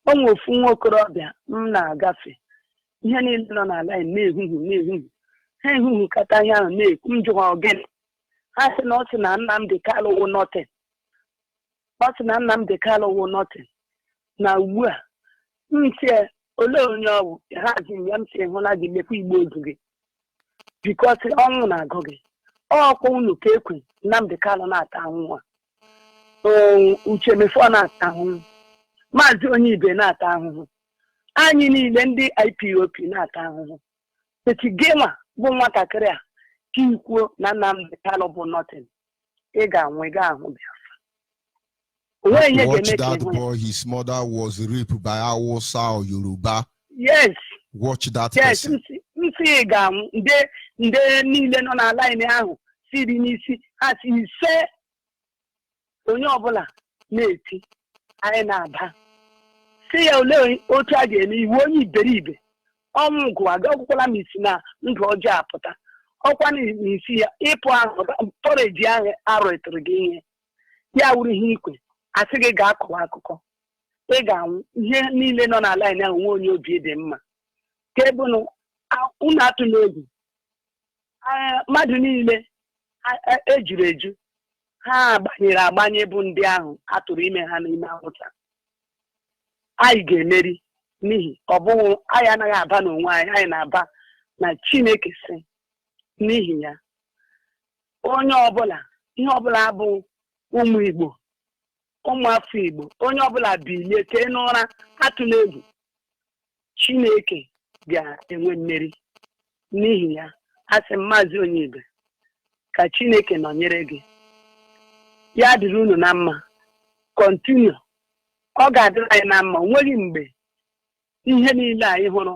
O nwe ofu nwa okorobịa m na-agafe ihe niile nọ n'ala na-ehuhu ha ehuhu kata ihe ahụ na-ekwu m jụrụ ogene ha sị na ọ sị na Nnamdi Kanu wụ nothing. Ọ sị na Nnamdi Kanu wụ nothing. Na ugbu a m sị olee onye ọ bụ ha ji ya m sị hụ na gị mekwa igbo ozu gị bikọs ọnwụ na-agụ gị. ọkwa unu ka ekwe Nnamdi Kanu na-ata ahụhụ Uche Mefo na-ata ahụhụ Maazị Onyibe na-ata ahụhụ anyị niile ndị IPOB na-ata ahụhụ eti gịnwa bụ nwatakịrị a ka ikwuo na Nnamdi Kanu bụ nothing ị ga-anwe gaa ahụ Biafra. Watch that boy, his mother was raped by Hausa or Yoruba. Yes. Watch that yes, person. Nsi ga-anwụ nde niile nọ na line ahụ siri n'isi ha si ise onye ọbụla na-eti anyị na-aba si ya ole otu a ga-eme iwu onye iberibe ọnwụ gụ agakwụkwala m isi na ndụ ọjọọ apụta ọkwa n'isi ya ịpụ ahụ pọreji ahụ arụtụrụ gị ihe ya wuru ihe ikwe asị gị ga-akọwa akụkọ ị ga-anwụ ihe niile nọ na line ahụ nwe onye obi dị mma ka ebunu unu atụla egwu mmadụ niile ejuru eju ha gbanyere agbanye bụ ndị ahụ atụrụ ime ha n'ime ahụta anyị ga-emeri n'ihi ọ bụghị anyị anaghị aba n'onwe anyị anyị na-aba na Chineke si n'ihi ya onye ọbụla ihe ọbụla bụ ụmụ Igbo ụmụ afọ Igbo onye ọbụla bilie tee n'ụra atụla egwu Chineke ga-enwe mmeri n'ihi ya asị Maazị Onyibe ka Chineke nọnyere gị ya dịrị unu na mma kọntinu ọ ga-adịrị anyị na mma onweghị mgbe ihe niile anyị hụrụ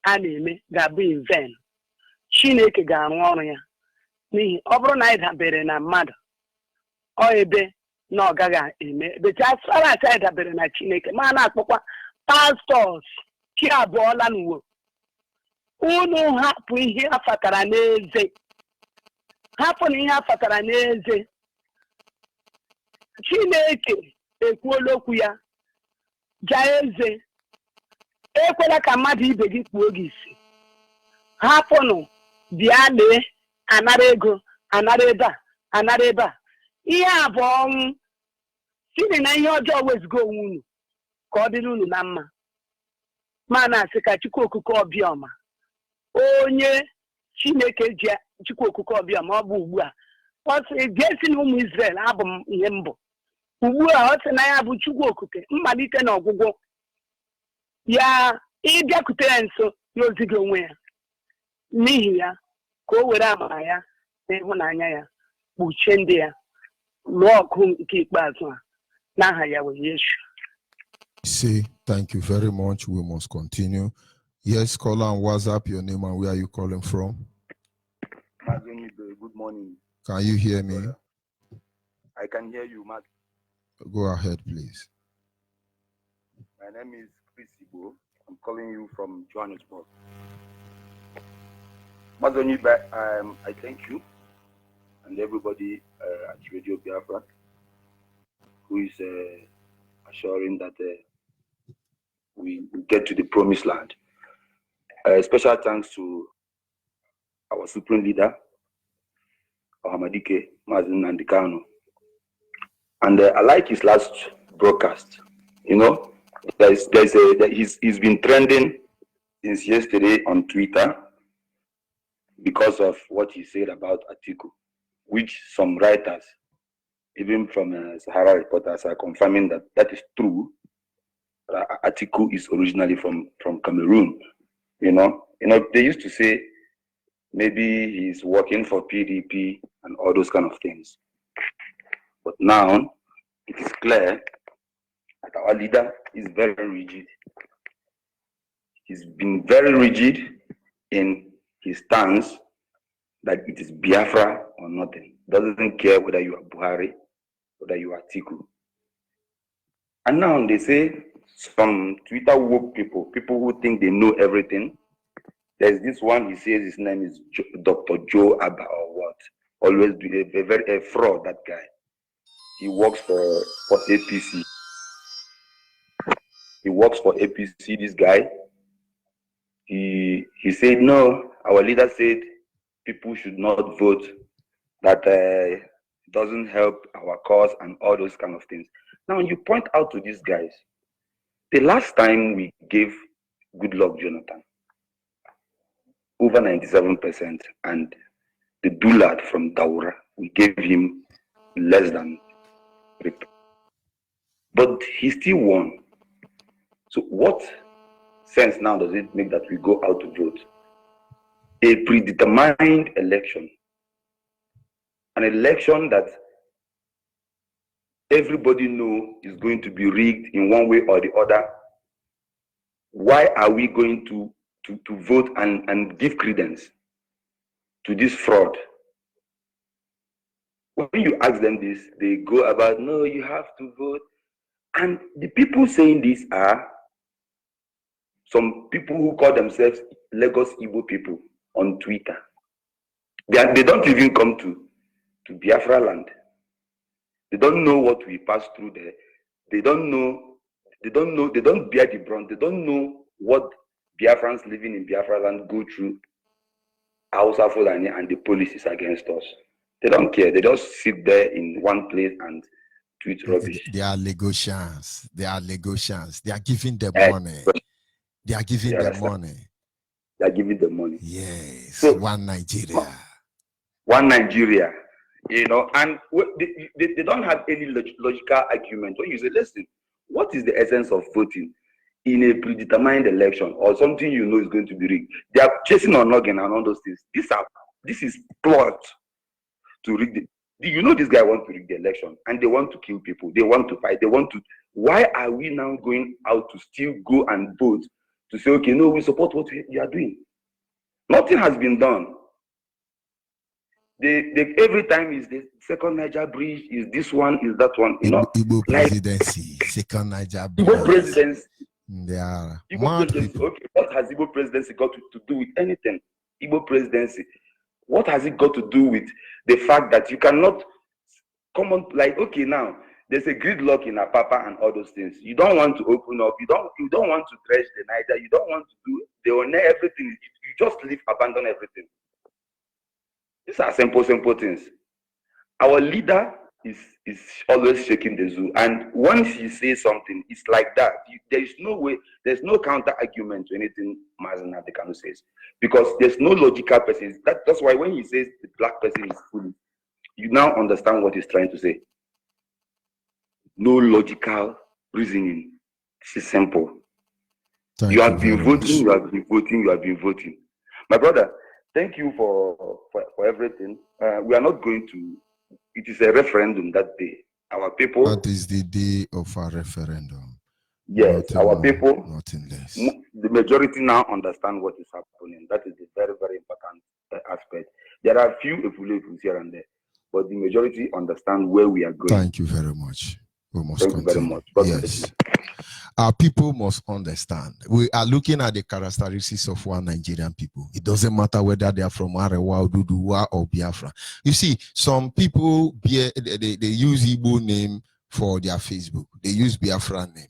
a na-eme ga-abụ in vain Chineke ga-arụ ọrụ ya n'ihi ọ bụrụ na anyị dabere na mmadụ ọ ebe na ọ gaghị eme bete asara asa anyị dabere na Chineke ma na-akpọkwa pastọs chi abụọla n'uwe unu hapụ ihe afatara n'eze hapụ na ihe afatara n'eze Chineke ekwuola okwu ya jaa eze ekwela ka mmadụ ibe gị kpuo gị isi hapụnụ bịa lee anara ego anara ebe a anara ebe a ihe a bụ ọnwụ siri na ihe ọjọọ wezụga onwe unu ka ọ dịrị unu na mma ma na-asị ka Chukwu Okike Obiọma onye Chineke ji Chukwu Okike Obiọma ọ bụ ugbu a ọ sị ga-esi na ụmụ Izrel abụ m ihe mbụ ugbu a ọ sị na ya bụ Chukwu Okike mmalite na ọgwụgwọ ya ịbịakwute ya nso ya ozighị onwe ya n'ihi ya ka o were amara ya na ịhụnanya ya kpuchie ndị ya lụọ ọgụ nke ikpeazụ a n'aha ya wee Yesu. Say thank you very much. We must continue. Yes, caller on WhatsApp, your name and where are you calling from? Good morning. Can you hear me? I can hear you, Mark. Go ahead, please. My name is Chris Ibo. I'm calling you from Johannesburg. Mazoniba, I thank you and everybody at Radio Biafra who is assuring that we get to the promised land. Special thanks to our supreme leader, Ohamadike Mazin Nandikano. And I like his last broadcast. You know, he's been trending since yesterday on Twitter because of what he said about Atiku, which some writers, even from Sahara reporters, are confirming that that is true. Atiku is originally from Cameroon. You know, they used to say maybe he's working for PDP and all those kind of things. But now it is clear that our leader is very rigid. He's been very rigid in his stance that it is Biafra or nothing. Doesn't care whether you are Buhari, whether you are Atiku. And now they say some Twitter woke people who think they know everything. There's this one, he says his name is Dr. Joe Abba or what. Always be a fraud, that guy. He works for APC. He works for APC, this guy. He said, no, our leader said people should not vote, that doesn't help our cause and all those kind of things. Now, you point out to these guys, the last time we gave Goodluck Jonathan over 97%, and the dullard from Daura. We gave him less than 3%. But he still won. So what sense now does it make that we go out to vote? A predetermined election. An election that everybody knows is going to be rigged in one way or the other. Why are we going to vote and give credence to this fraud? When you ask them this, they go about, no, you have to vote. And the people saying this are some people who call themselves Lagos Igbo people on Twitter. They don't even come to Biafra land. They don't know what we passed through there. They don't bear the brunt. They don't know what Biafrans living in Biafra land go through Hausa Fulani and the police is against us. They don't care. They just sit there in one place and tweet rubbish. They are Lagosians. They are Lagosians. They are giving them money. They are giving them money. They are giving them money. Yes. So, one Nigeria. One Nigeria. You know, and they don't have any logical argument. When you say, listen, what is the essence of voting in a predetermined election or something you know is going to be rigged? They are chasing on noggin and all those things. This is plot to rig the. You know, this guy wants to rig the election and they want to kill people. They want to fight. They want to. Why are we now going out to still go and vote to say, okay, no, we support what you are doing? Nothing has been done. Every time is the second Niger bridge, is this one, is that one. You know, Igbo presidency, second Niger bridge. Igbo presidency. They are Igbo presidency. Okay, what has Igbo presidency got to do with anything? Igbo presidency. What has it got to do with the fact that you cannot come on, like, okay, now there's a gridlock in Apapa and all those things. You don't want to open up. You don't want to dredge the Niger. You don't want to do. They own everything. You just leave, abandon everything. These are simple things. Our leader is always shaking the zoo, and once he says something, it's like that. There is no way. There's no counter argument to anything Mazen Adekanu says, because there's no logical person. That's why when he says the black person is foolish, you now understand what he's trying to say. No logical reasoning. This is simple. You have been voting. You have been voting. You have been voting. My brother, thank you for everything. We are not going to. It is a referendum that day. Our people. That is the day of our referendum. Yes, nothing our more, people. Nothing less. The majority now understand what is happening. That is the very, very important aspect. There are a few efulefu here and there, but the majority understand where we are going. Thank you very much. We must Thank continue. you very much. Yes. Our people must understand. We are looking at the characteristics of one Nigerian people. It doesn't matter whether they are from Arewa, Oduduwa, or Biafra. You see, some people, they use Igbo name for their Facebook. They use Biafra name.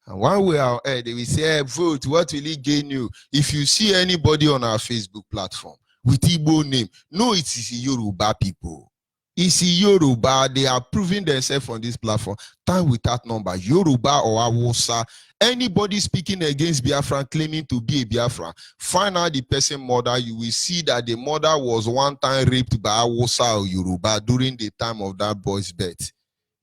And one way or they will say, hey, vote, what will it gain you? If you see anybody on our Facebook platform with Igbo name, no, it is Yoruba people. It's Yoruba. They are proving themselves on this platform. Time with that number, Yoruba or Hausa. Anybody speaking against Biafra, claiming to be a Biafra, find out the person mother. You will see that the mother was one time raped by Hausa or Yoruba during the time of that boy's birth.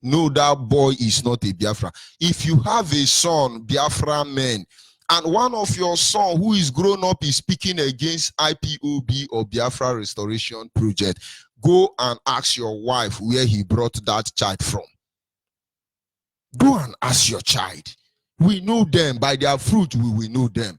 No, that boy is not a Biafra. If you have a son, Biafra man, and one of your son who is grown up is speaking against IPOB or Biafra Restoration Project, go and ask your wife where he brought that child from. Go and ask your child. We know them. By their fruit, we will know them.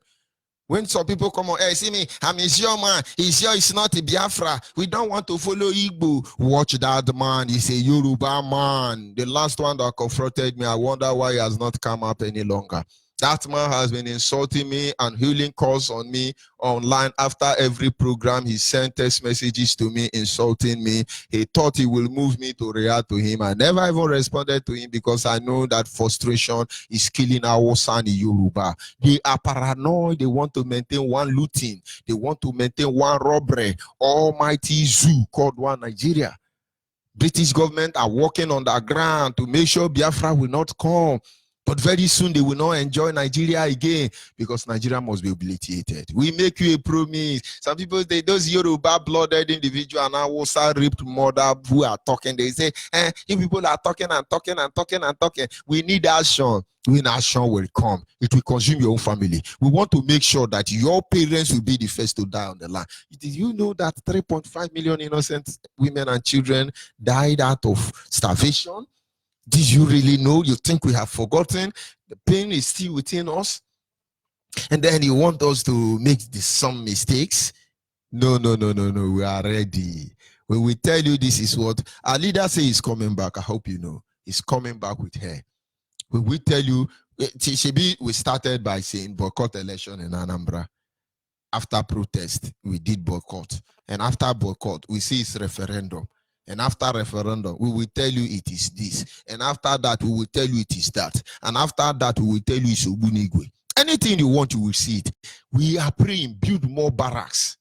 When some people come on, hey, see me, I'm Isiyo man. Isiyo is not a Biafra. We don't want to follow Igbo. Watch that man. He's a Yoruba man. The last one that confronted me, I wonder why he has not come up any longer. That man has been insulting me and hurling calls on me online after every program. He sent text messages to me, insulting me. He thought he will move me to react to him. I never even responded to him because I know that frustration is killing our son in Yoruba. They are paranoid. They want to maintain one looting. They want to maintain one robbery. Almighty zoo called one Nigeria. British government are working on the ground to make sure Biafra will not come. But very soon they will not enjoy Nigeria again because Nigeria must be obliterated. We make you a promise. Some people, those Yoruba blooded individuals and Hausa ripped mother who are talking, they say, you people are talking and talking and talking and talking. We need action. When action will come, it will consume your own family. We want to make sure that your parents will be the first to die on the land. Did you know that 3.5 million innocent women and children died out of starvation? Did you really know? You think we have forgotten? The pain is still within us. And then you want us to make some mistakes? No. We are ready. When we tell you this is what our leader says he's coming back, I hope you know. He's coming back with her. When we tell you, we started by saying boycott election in Anambra. After protest, we did boycott. And after boycott, we see it's referendum. And after referendum, we will tell you it is this. And after that, we will tell you it is that. And after that, we will tell you it's Ogbunigwe. Anything you want, you will see it. We are praying, build more barracks.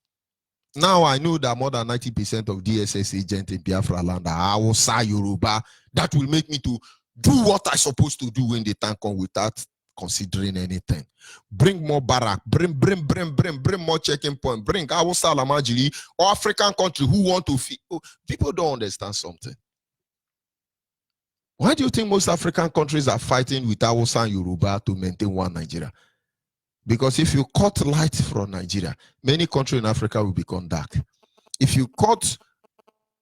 Now I know that more than 90% of DSS agents in Biafra land are Hausa, Yoruba. That will make me to do what I'm supposed to do when the time comes without considering anything. Bring more barrack, bring more checking point, bring Hausa, Lamajiri, or African country who want to feed. People don't understand something. Why do you think most African countries are fighting with Hausa and Yoruba to maintain one Nigeria? Because if you cut light from Nigeria, many countries in Africa will become dark. If you cut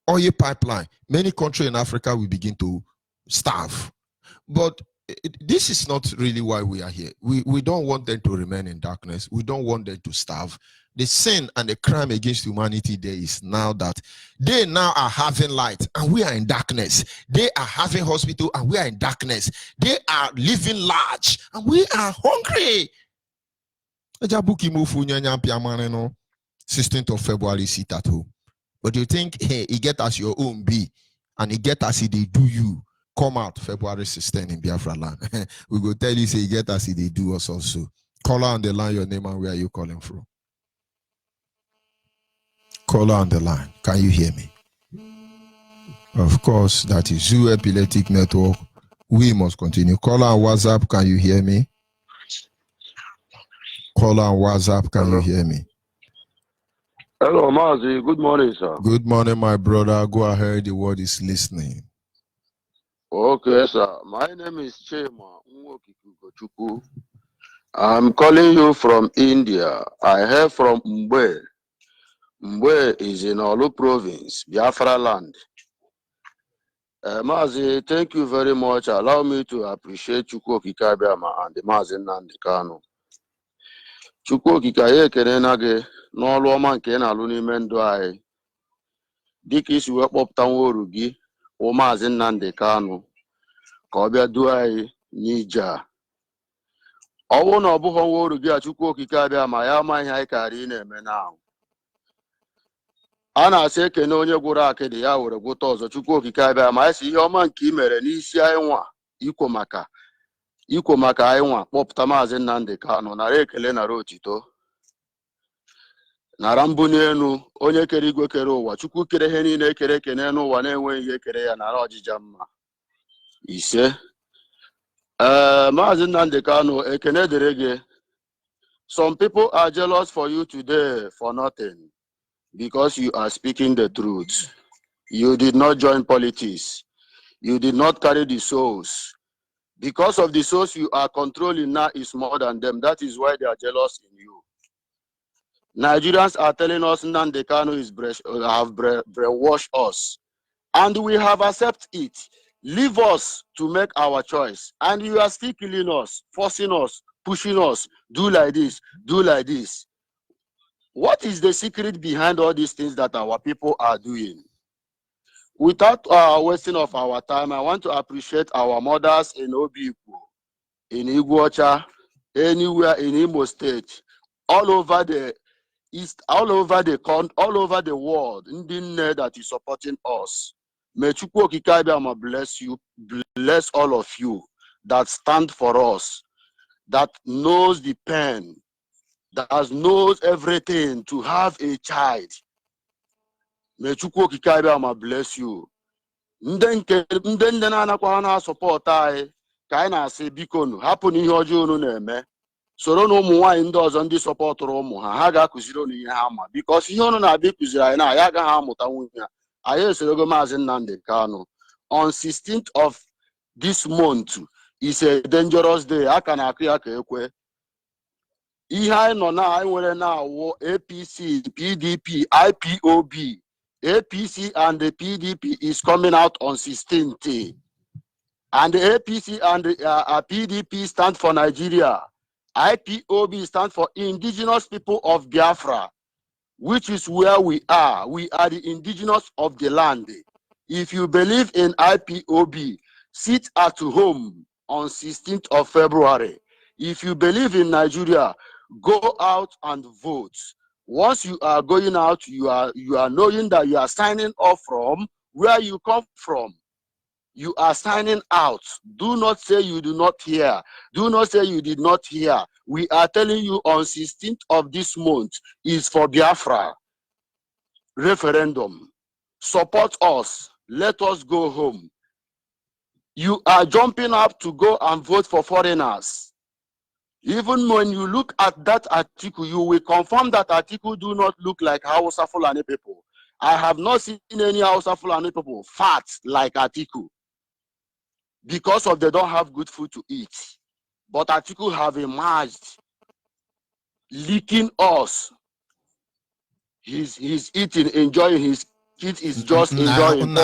oil pipeline, many countries in Africa will begin to starve. But this is not really why we are here. We don't want them to remain in darkness. We don't want them to starve. The sin and the crime against humanity there is now that they now are having light and we are in darkness. They are having hospital and we are in darkness. They are living large and we are hungry. 16th of February, sit at home. But you think, hey, it get as your own be, and it get as they do you. Come out February 16 in Biafra land. We go tell you, say, get as they do us also. Call on the line your name and where are you calling from? Call on the line. Can you hear me? Of course, that is Zoo Epileptic Network. We must continue. Call on WhatsApp. Can you hear me? Call on WhatsApp. Can you hear me? Hello, Mazi. Good morning, sir. Good morning, my brother. Go ahead. The word is listening. Okay, sir. My name is Chema Nwokikugochukwu. I'm calling you from India. I hail from Mbe. Mbe is in Olu province, Biafra land. Mazi, thank you very much. Allow me to appreciate Chukwu Okike-Abiama and the Mazi Nnamdi Kanu. Chukwu Okike ekele na gị n'ọrụ ọma nke na-alụ n'ime ndụ anyị. Dịka isi wee kpọpụta nwa oru gị, bụ Mazi Nnamdi Kanu, ka ọ bịa duo anyị n'ije a. Ọ bụrụ na ọ bụghị nwa oru gị a Chukwu Okike-Abiama ya ama ihe anyị kara ị na-eme n'ahụ. A na-asị ekene onye gwụrụ akịdị ya were gwụta ọzọ. Chukwu Okike-Abiama anyị si ihe ọma nke i mere n'isi anyị nwa ikwo maka anyị nwa kpọpụta Mazi Nnamdi Kanu, nara ekele nara otito nara mbuni enu onye kere igwe kere ụwa. Chukwu kere ihe niile ekere ekene n'ụwa na-enweghị ihe kere ya, nara ọjịja mma ise. Mazi Nnamdi Kanu, ekene dịrị gị. Some people are jealous for you today for nothing, because you are speaking the truth. You did not join politics. You did not carry the souls. Because of the souls you are controlling now is more than them. That is why they are jealous in you. Nigerians are telling us Nnamdi Kanu have brainwashed us. And we have accepted it. Leave us to make our choice. And you are still killing us, forcing us, pushing us, do like this, do like this. What is the secret behind all these things that our people are doing? Without wasting of our time, I want to appreciate our mothers in Obikwu, in Iguacha, anywhere in Imo State, all over the East, all over the world, Ndinne that is supporting us. May Chukwu Okike-Abiama bless you, bless all of you that stand for us, that knows the pain, that knows everything to have a child. May Chukwu Okike-Abiama bless you. Ndị na-anakwa na support anyị Kaina say bikonu happen ihe ọjọọ unu na-eme. Soro na ụmụ nwaanyị ndị ọzọ ndị sọpọtụrụ ụmụ ha ha ga-akụziri unu ihe ha ma because ihe unu na-abịa kụziri anyị na ya agaghị amụta nwunye ya. Anyị esorogo Maazị Nnamdi Kanu. On 16th of this month is a dangerous day. Aka na-akụ ya ka ekwe. Ihe anyị nọ na anyị nwere na-awụ APC, PDP, IPOB. APC and the PDP is coming out on 16th. And the APC and the PDP stand for Nigeria. IPOB stands for Indigenous People of Biafra, which is where we are. We are the indigenous of the land. If you believe in IPOB, sit at home on 16th of February. If you believe in Nigeria, go out and vote. Once you are going out, you are knowing that you are signing off from where you come from. You are signing out. Do not say you do not hear. Do not say you did not hear. We are telling you on 16th of this month is for Biafra referendum. Support us. Let us go home. You are jumping up to go and vote for foreigners. Even when you look at that article, you will confirm that article do not look like Hausa Fulani people. I have not seen any Hausa Fulani people fat like article. Because of they don't have good food to eat. But Atiku have emerged, leaking us. He's eating, enjoying his kid is just enjoying. No,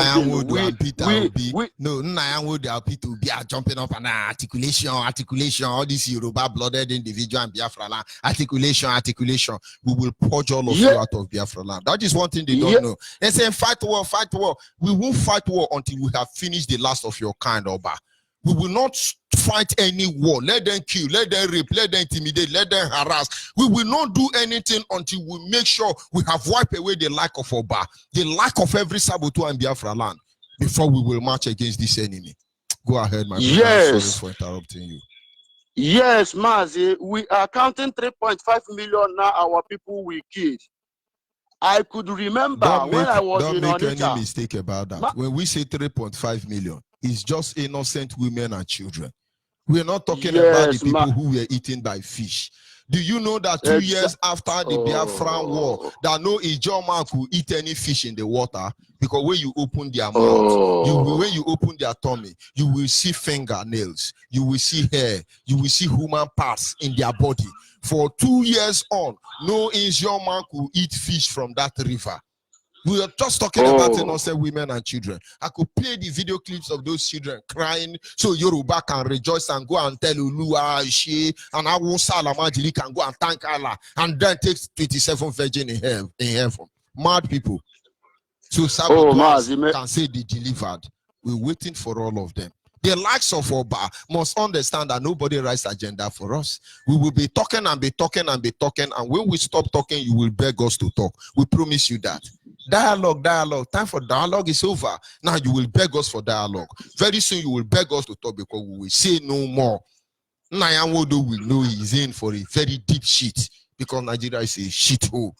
Nnayanwo to be jumping up and articulation, all this Yoruba blooded individual and Biafra land. Articulation. We will purge all of you out of Biafra land. That is one thing they don't know. They say fight war. We won't fight war until we have finished the last of your kind, Oba. We will not fight any war. Let them kill, let them rape, let them intimidate, let them harass. We will not do anything until we make sure we have wiped away the lack of Oba, the lack of every saboteur in Biafra land before we will march against this enemy. Go ahead, my friend. Yes. Sorry for interrupting you. Yes, Mazi, we are counting 3.5 million now. Our people we killed. I could remember I was in Onitsha. Don't make any mistake about that. When we say 3.5 million, it's just innocent women and children. We're not talking about the people who were eaten by fish. Do you know that 2 years after the Biafran war, that no Ijoma could eat any fish in the water? Because when you open their mouth, when you open their tummy, you will see fingernails, you will see hair, you will see human parts in their body. For 2 years on, no Ijoma could eat fish from that river. We are just talking about innocent women and children. I could play the video clips of those children crying so Yoruba can rejoice and go and tell Oluwa Ishe and Awusa Alamajiri can go and thank Allah and then take 27 virgin in heaven. Mad people. So saboteurs can say they delivered. We're waiting for all of them. The likes of Oba must understand that nobody writes agenda for us. We will be talking and be talking and be talking, and when we stop talking, you will beg us to talk. We promise you that. Dialogue. Time for dialogue is over. Now you will beg us for dialogue. Very soon you will beg us to talk because we will say no more. Nnayanwo will know he's in for a very deep shit because Nigeria is a shit hole.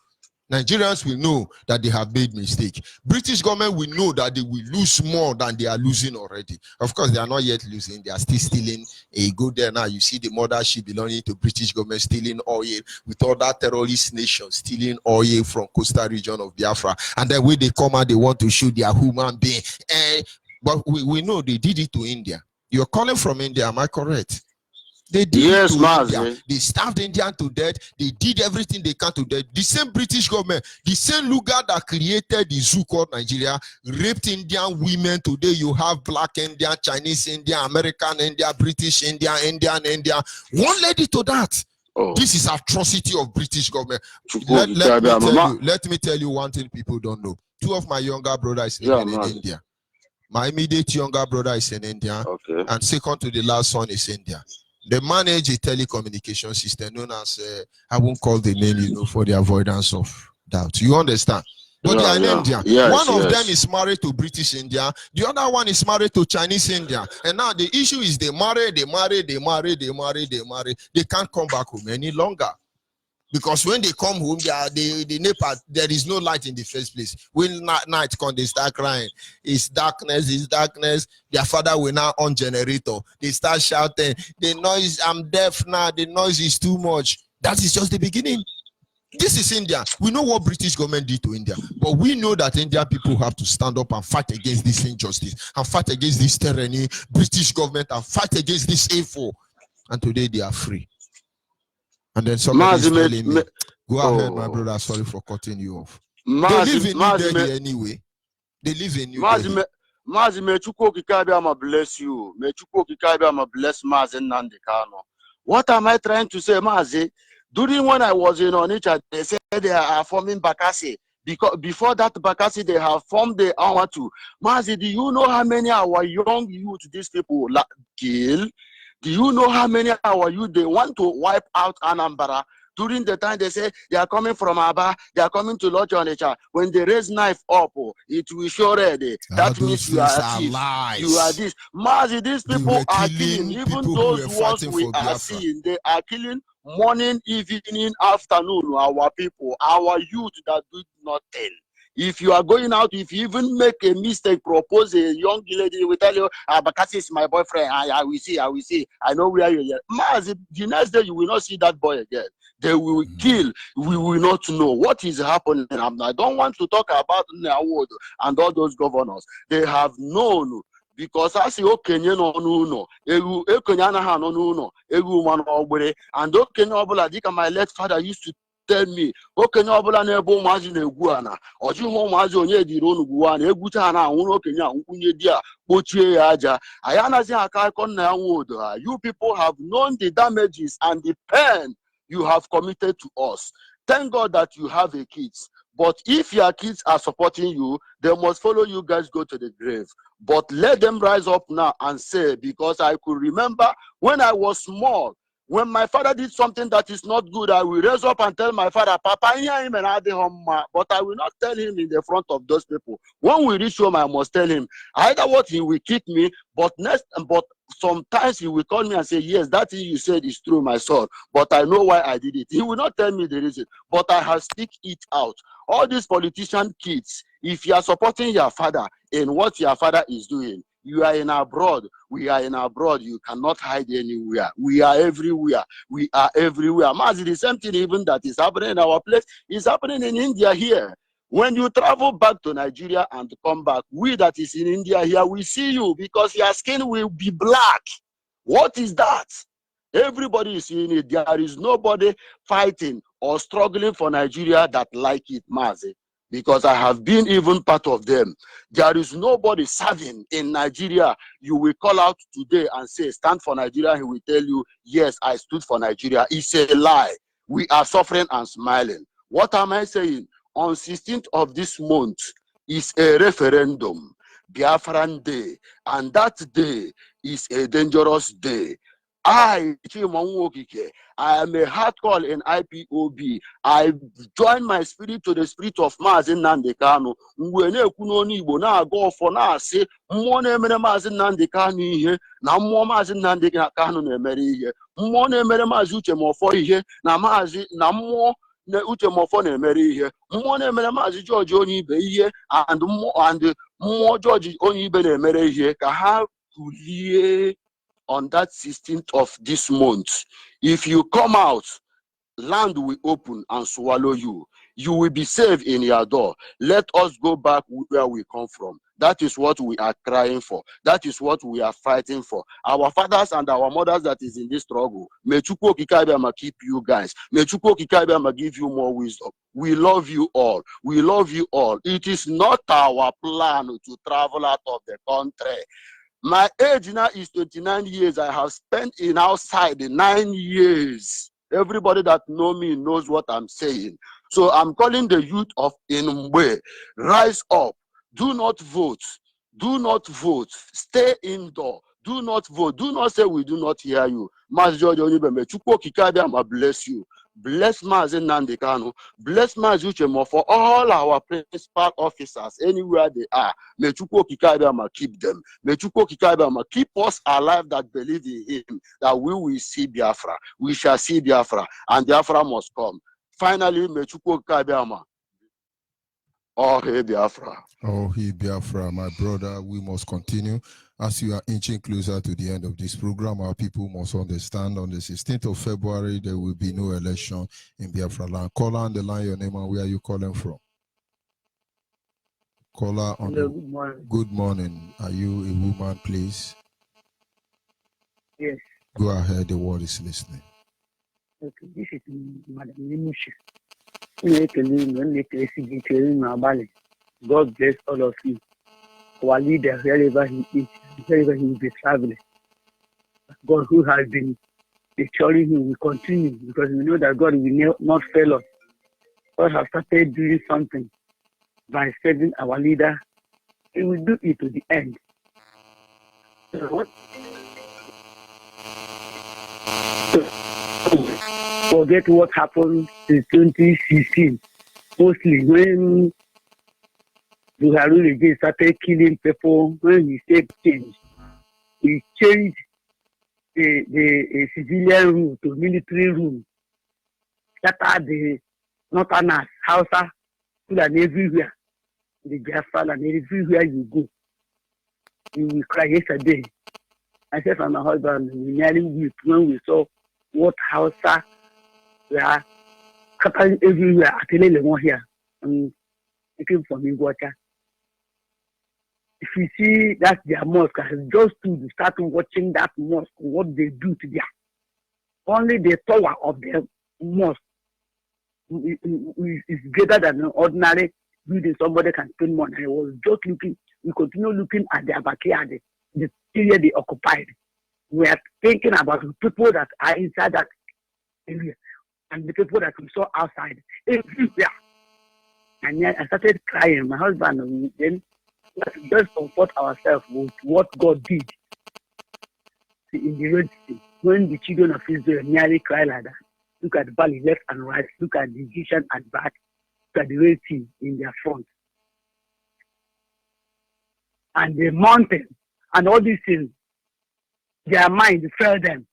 Nigerians will know that they have made mistake. British government will know that they will lose more than they are losing already. Of course, they are not yet losing. They are still stealing. You go there now, you see the mothership belonging to British government stealing oil with other terrorist nations stealing oil from coastal region of Biafra. And then when they come out, they want to show their human being. But we know they did it to India. You're calling from India, am I correct? They did it to India. They starved India to death. They did everything they can to death. The same British government, the same Luga that created the zoo called Nigeria, raped Indian women. Today you have black Indian, Chinese Indian, American India, British India, Indian India. One lady to that. This is atrocity of British government. Let me tell you one thing people don't know. Two of my younger brothers in India. My immediate younger brother is in India, and second to the last one is India. They manage a telecommunication system known as, I won't call the name, for the avoidance of doubt. You understand? But they are in India. One of them is married to British India. The other one is married to Chinese India. And now the issue is they marry. They can't come back home any longer. Because when they come home, the NEPA, there is no light in the first place. When night come, they start crying. It's darkness. Their father will now on generator. They start shouting, the noise, I'm deaf now, the noise is too much. That is just the beginning. This is India. We know what British government did to India, but we know that Indian people have to stand up and fight against this injustice, and fight against this tyranny, British government, and fight against this evil. And today they are free. And then somebody is telling me, go ahead, my brother, sorry for cutting you off. They live in New Delhi anyway. They live in New Delhi. Mazi, may Chukwu Okike Abịama bless you. May Chukwu Okike Abịama bless Mazi Nnamdi Kanu. What am I trying to say, Mazi? During when I was in Onitsha, they said they are forming Bakassi. Because before that Bakassi, they have formed the Awatu. Mazi, do you know how many our young youth these people kill? Do you know how many our youth they want to wipe out Anambra? During the time they say they are coming from Aba, they are coming to Lodge Onitsha. When they raise knife up, it will show ready. That means you are thief. You are this. Mazi, these people are killing. Even those ones we are seeing, they are killing morning, evening, afternoon. Our people, our youth that do nothing. If you are going out, if you even make a mistake, propose a young lady, will tell you, Bakassi is my boyfriend. I will see. I know where you are. Mazi, the next day you will not see that boy again. They will kill. We will not know what is happening. I don't want to talk about Nyawodo and all those governors. They have known. Because I say, okay, no, and okay, my late father used to tell me, okay, no, nebo mazin eguana, or you home as onye di ronu guan, egutana, unokenya, unyedia, bochie aja. Ayana Zakakon Nyawodo. You people have known the damages and the pain you have committed to us. Thank God that you have a kids. But if your kids are supporting you, they must follow you guys go to the grave. But let them rise up now and say, because I could remember when I was small, when my father did something that is not good, I will raise up and tell my father, Papa, but I will not tell him in the front of those people. When we reach home, I must tell him, either what he will kick me, but sometimes he will call me and say, yes, that thing you said is true, my son, but I know why I did it. He will not tell me the reason, but I have speak it out. All these politician kids, if you are supporting your father in what your father is doing, you are in abroad, we are in abroad, you cannot hide anywhere. We are everywhere. We are everywhere. Mazi, the same thing even that is happening in our place is happening in India here. When you travel back to Nigeria and come back, we that is in India here, we see you because your skin will be black. What is that? Everybody is seeing it. There is nobody fighting or struggling for Nigeria that like it, Mazi. Because I have been even part of them. There is nobody serving in Nigeria. You will call out today and say, stand for Nigeria. He will tell you, yes, I stood for Nigeria. It's a lie. We are suffering and smiling. What am I saying? On 16th of this month is a referendum, Biafran Day. And that day is a dangerous day. I am a hard call in IPOB. I join my spirit to the spirit of Mazi Nnamdi Kanu. Mwene kunoni Igbo na go for na say mmụọ emere Mazi Nnamdi Kanu ihe na mmụọ Mazi Nnamdi Kanu na-emere ihe. Mmụọ na-emere Mazi Uche Mofo ihe na Mazi na mmụọ na Uche Mofo na-emere ihe. Mmụọ na-emere Mazi George Onyibe ihe and mmụọ George Onyibe na-emere ihe ka ha kulie. On that 16th of this month, if you come out, land will open and swallow you. You will be safe in your door. Let us go back where we come from. That is what we are crying for. That is what we are fighting for. Our fathers and our mothers that is in this struggle. May Chukwu Okike Abịama keep you guys. May Chukwu Okike Abịama give you more wisdom. We love you all. We love you all. It is not our plan to travel out of the country. My age now is 29 years. I have spent in outside 9 years. Everybody that knows me knows what I'm saying. So I'm calling the youth of Inmwe, rise up. Do not vote. Do not vote. Stay indoor. Do not vote. Do not say we do not hear you. Mazi George Onyibe, Chukwu Okike Abịama bless you. Bless Mazi Nnamdi Kanu. Bless Mazi Uche Mofo for all our principal officers anywhere they are. May Chukwu Okike Abịama keep them. May Chukwu Okike Abịama keep us alive that believe in him, that we will see Biafra. We shall see Biafra, and Biafra must come. Finally, Mechuko Kabiama. Oh, hey, Biafra. Oh, hey, Biafra, my brother, we must continue. As you are inching closer to the end of this program, our people must understand on the 16th of February, there will be no election in Biafra land. Caller on the line, your name and where are you calling from? Caller on Hello, the... good morning. Good morning. Are you a woman, please? Yes. Go ahead, the world is listening. Okay, this is Madam Nimusha. God bless all of you. Our leader, wherever he is, wherever he will be traveling. God who has been lecturing him will continue because we know that God will not fail us. God has started doing something by saving our leader. He will do it to the end. So forget what happened in 2016. Mostly when Buhari again started killing people, when he said change, he changed the civilian rule to military rule. Scattered the northerners, Hausa, and everywhere. The Biafran and everywhere you go. You will cry yesterday. Myself and my husband, we nearly wept when we saw what Hausa were scattering everywhere. I tell you here. It came from Ingwacha. If you see that their mosque, I just to start watching that mosque, what they do to their only the tower of the mosque is greater than an ordinary building somebody can spend money. I was just looking, we continue looking at their backyard, the area they occupied. We are thinking about the people that are inside that area and the people that we saw outside, everywhere. And then I started crying. My husband and then just comfort ourselves with what God did in the Red Sea. When the children of Israel nearly cried like that, look at the valley left and right, look at the Egyptian at back, look at the Red Sea in their front. And the mountain and all these things, their mind failed them.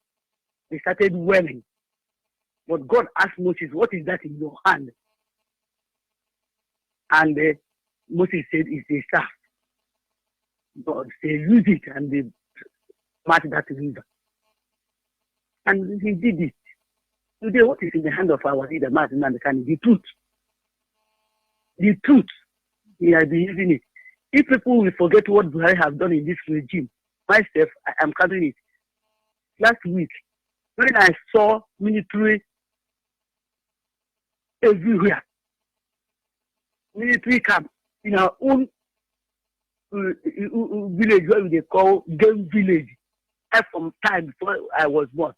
They started wailing. But God asked Moses, what is that in your hand? And Moses said, it's a staff. God said, use it, and they marched that river. And he did it. Today, what is in the hand of our leader, Martin Nandekani? The truth. The truth. He has been using it. If people will forget what Buhari have done in this regime, myself, I am counting it. Last week, when I saw military everywhere, military camp in our own village, where they call game village, from time before I was born.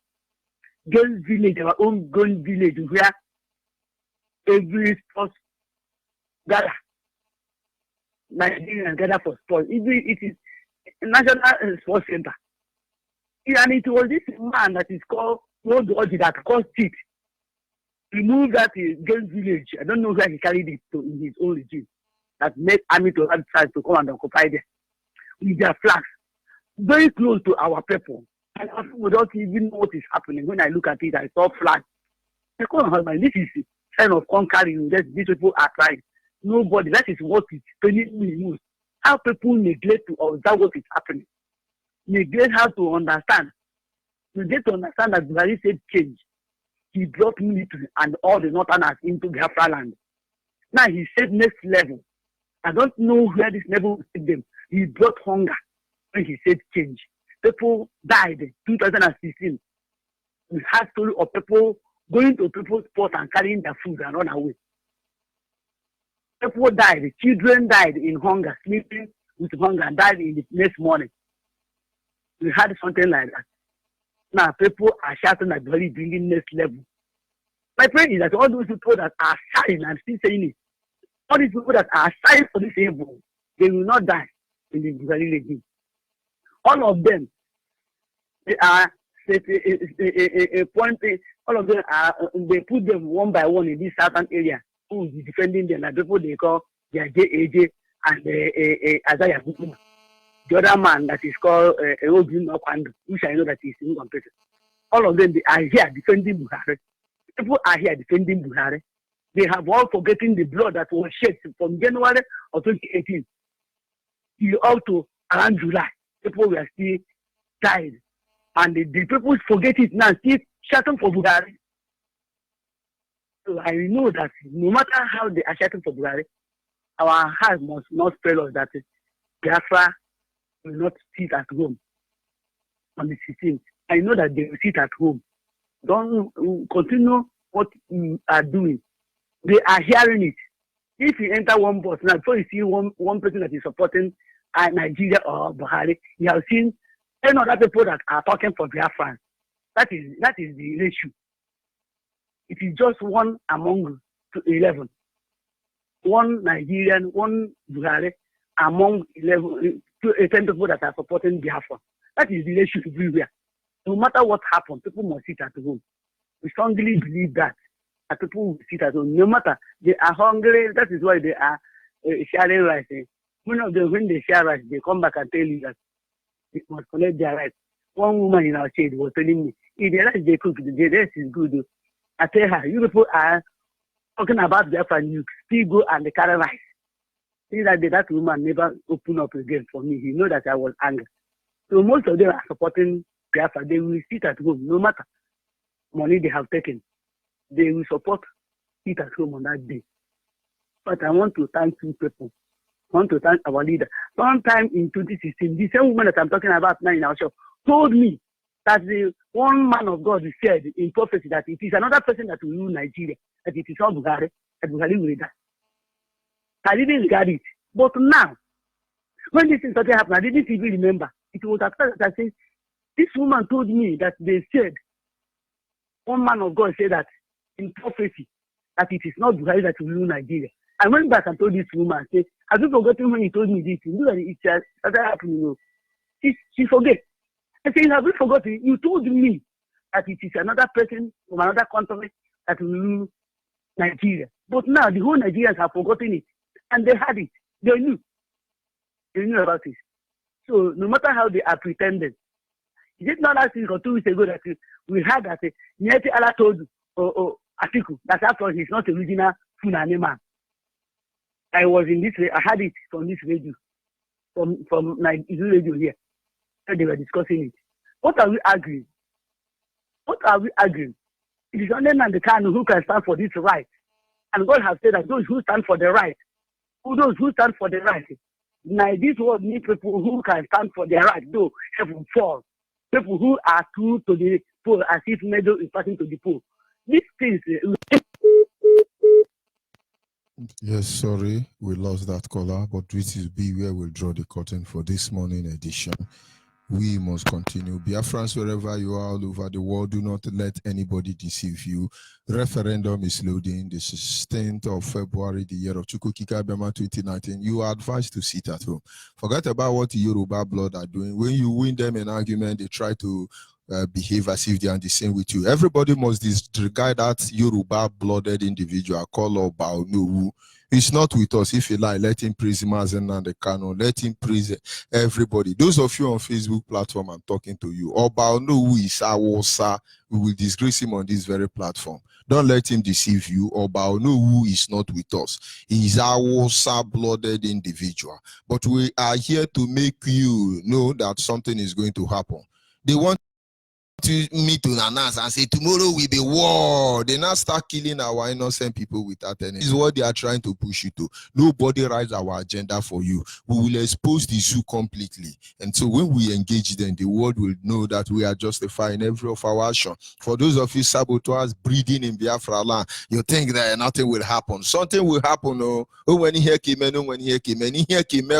Game village, our own game village, where every sports gather, Nigerian gather for sports. It is a national sports center. And it was this man that is called World that caused it. Remove that game village. I don't know where he carried it to in his own regime. That made army to have tried to come and occupy them with their flags very close to our people. And I don't even know what is happening. When I look at it, I saw flags. I call my husband, this is a sign of conquering. These people are trying. Nobody, that is what is paining me most. How people neglect to observe what is happening. Neglect how to understand. Neglect to understand that Buhari said change. He brought military and all the northerners into Biafra land. Now he said next level. I don't know where this level will take them. He brought hunger when he said change. People died in 2016. We had story of people going to people's spot and carrying their food and run away. People died. Children died in hunger, sleeping with hunger, and died in the next morning. We had something like that. Now people are shouting at Buhari bringing next level. My prayer is that all those people that are shouting and still saying it, all these people that are signed for this evil, they will not die in the Buhari regime. All of them, they are appointed. All of them are. They put them one by one in this southern area. Who is defending them? Like people they call their JAJ and Azaya Bukuma. The other man that is called Eogin Okwando, which I know that is in person. All of them they are here defending Buhari. People are here defending Buhari. They have all forgotten the blood that was shed from January of 2018 till up to around July. People were still died. And the people forget it now, still shouting for Buhari. So I know that no matter how they are shouting for Buhari, our heart must not fail us that Biafra will not sit at home on the 16th. I know that they will sit at home. Don't continue what you are doing. They are hearing it. If you enter one bus now, before you see one person that is supporting Nigeria or Buhari, you have seen 10 other people that are talking for Biafran. That is the ratio. It is just 1 among 11. One Nigerian, one Buhari among 10 people that are supporting Biafran. That is the ratio everywhere. No matter what happens, people must sit at home. We strongly believe that people will sit at home. No matter they are hungry, that is why they are sharing rice. One of them, when they share rice, they come back and tell you that they must collect their rice. One woman in our shade was telling me, if the rice they cook, the rest is good. I tell her, you people are talking about Biafra, you still go and carry rice. See that woman never opened up again for me. He know that I was angry. So most of them are supporting Biafra. They will sit at home, no matter money they have taken. They will support sit at home on that day. But I want to thank two people. I want to thank our leader. Sometime in 2016, the same woman that I'm talking about now in our shop told me that the one man of God said in prophecy that it is another person that will rule Nigeria, that it is not Buhari, that Buhari will die. I didn't regard it. But now, when this thing started happening, I didn't even remember. It was after that I said, this woman told me that they said, one man of God said that in prophecy, that it is not Buhari that will rule Nigeria. I went back and told this woman, I said, have you forgotten when he told me this? You know that it started happening. You know. She forget. I said, have you forgotten? You told me that it is another person from another country that will rule Nigeria. But now the whole Nigerians have forgotten it. And they had it. They knew. They knew about it. So no matter how they are pretending, is it not last week or 2 weeks ago that we heard that Nyeti Allah told Atiku that after he's not a original Fulani man? I was in this, I had it from this radio, from Nigerian radio here. So they were discussing it. What are we arguing? What are we arguing? It is only man the Kanu who can stand for this right. And God has said that those who stand for the right, those who stand for the right, now this world need people who can stand for their right, though heaven fall. People who are true to the pole as if medal is passing to the pole. These things. Yes, sorry, we lost that caller, but this is where we'll draw the curtain for this morning edition. We must continue. Biafrans, wherever you are all over the world, do not let anybody deceive you. Referendum is loading the 16th of February, the year of Chukukika Bema 2019. You are advised to sit at home. Forget about what the Yoruba blood are doing. When you win them an argument, they try to behave as if they are the same with you. Everybody must disregard that Yoruba blooded individual called Obaonowu. It's not with us. If you like, let him praise Mazen and the canon. Let him praise everybody. Those of you on Facebook platform, I'm talking to you. Obaonowu is Awosa. We will disgrace him on this very platform. Don't let him deceive you. Obaonowu is not with us. He is Awosa blooded individual. But we are here to make you know that something is going to happen. They want me to announce and say tomorrow will be war. They now start killing our innocent people without any. This is what they are trying to push you to. Nobody writes our agenda for you. We will expose the issue completely. And so when we engage them, the world will know that we are justifying every of our action. For those of you saboteurs breeding in Biafra land, you think that nothing will happen. Something will happen. Oh, when he hear came, when he came, and he hear came,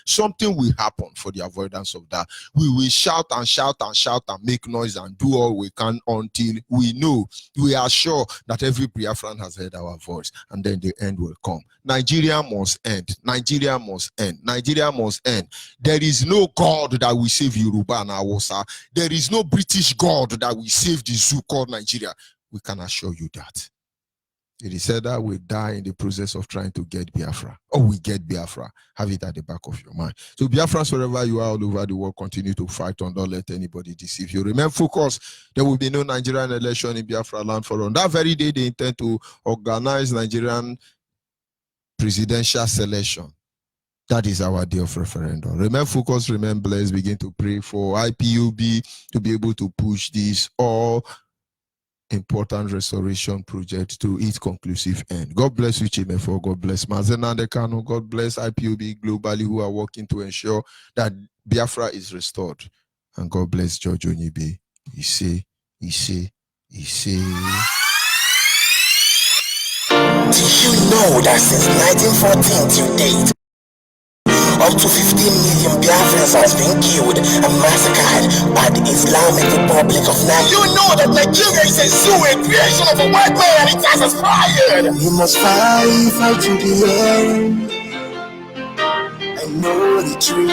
something will happen for the avoidance of that. We will shout and shout and shout and make noise and do all we can until we know, we are sure that every Biafran has heard our voice, and then the end will come. Nigeria must end. Nigeria must end. Nigeria must end. There is no God that will save Yoruba and Hausa. There is no British God that will save the zoo called Nigeria. We can assure you that. It is said that we die in the process of trying to get Biafra. Or we get Biafra. Have it at the back of your mind. So Biafrans, wherever you are all over the world, continue to fight on. Don't let anybody deceive you. Remain focused. There will be no Nigerian election in Biafra land for on that very day. They intend to organize Nigerian presidential selection. That is our day of referendum. Remain focused, remain blessed, begin to pray for IPOB to be able to push this all important restoration project to its conclusive end. God bless you, Chimefo. God bless Mazena Dekano. God bless IPOB globally who are working to ensure that Biafra is restored. And God bless George Onyibe. He say. Did you know that since 1914 to date, up to 15 million Biafrans has been killed and massacred by the Islamic Republic of Nigeria? You know that Nigeria is a zoo, a creation of a white man, and it has expired. We must fight to the end and know the truth.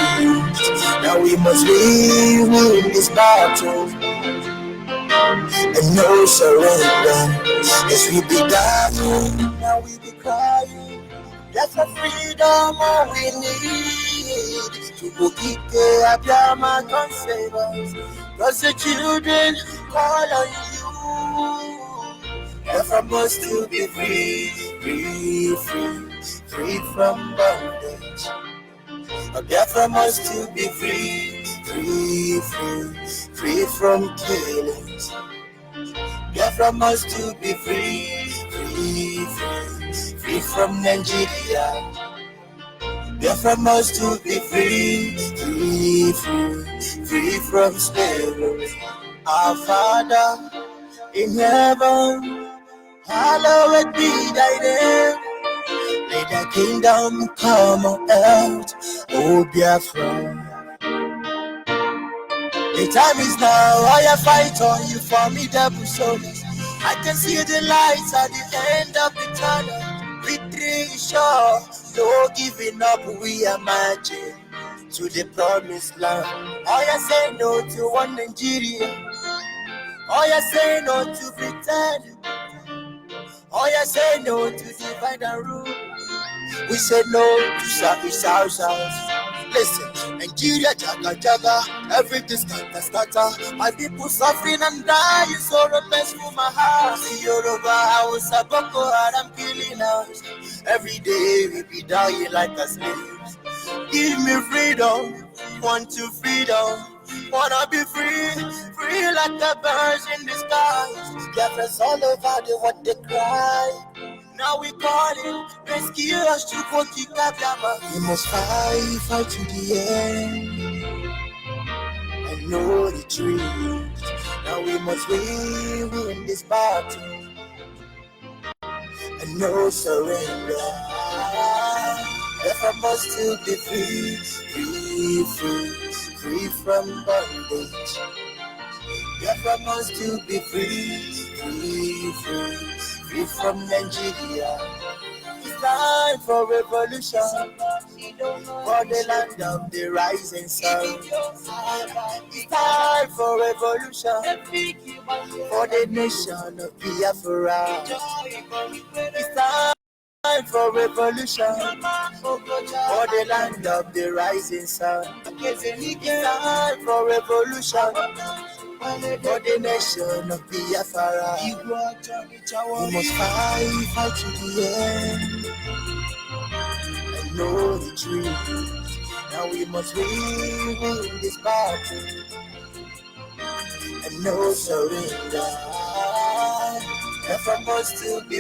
Now we must win this battle and no surrender. Yes, we be dying, now we be crying. That's the freedom all we need. To go keep the Abiyama, don't save us. Cause the children call on you. Biafra must to be free from bondage. Biafra must to be free from killings. Biafra must to be free from Nigeria. Biafra must to be free from slavery. Our Father in heaven, hallowed be thy name. May thy kingdom come on earth, O Biafra. The time is now, I fight on you formidable soldiers. I can see the lights at the end of the tunnel. Victory is sure, no giving up, we are marching to the promised land. I say no to one Nigeria. I say no to pretend. I say no to divide and rule. We say no to sacrifice. Listen, Nigeria, jaga, everything scatter. My people suffering and dying, so repent for my heart. Yoruba, Hausa, Boko Haram killing us. Every day we be dying like a slaves. Give me freedom, want to freedom. Wanna be free like the birds in the sky. Biafrans all over the world they cry. Now we calling, rescue us to go kick Abiyama. We must fight to the end and know the truth. Now we must win this battle and no surrender. Biafra must still be free from bondage. Biafra must still be free from Nigeria. It's time for revolution, for the land of the rising sun. It's time for revolution, for the nation of Biafra. It's time for revolution, for the land of the rising sun. It's time for revolution, for the nation of Biafra. We must fight to the end and know the truth. Now we must win this battle and no surrender. Biafra must still be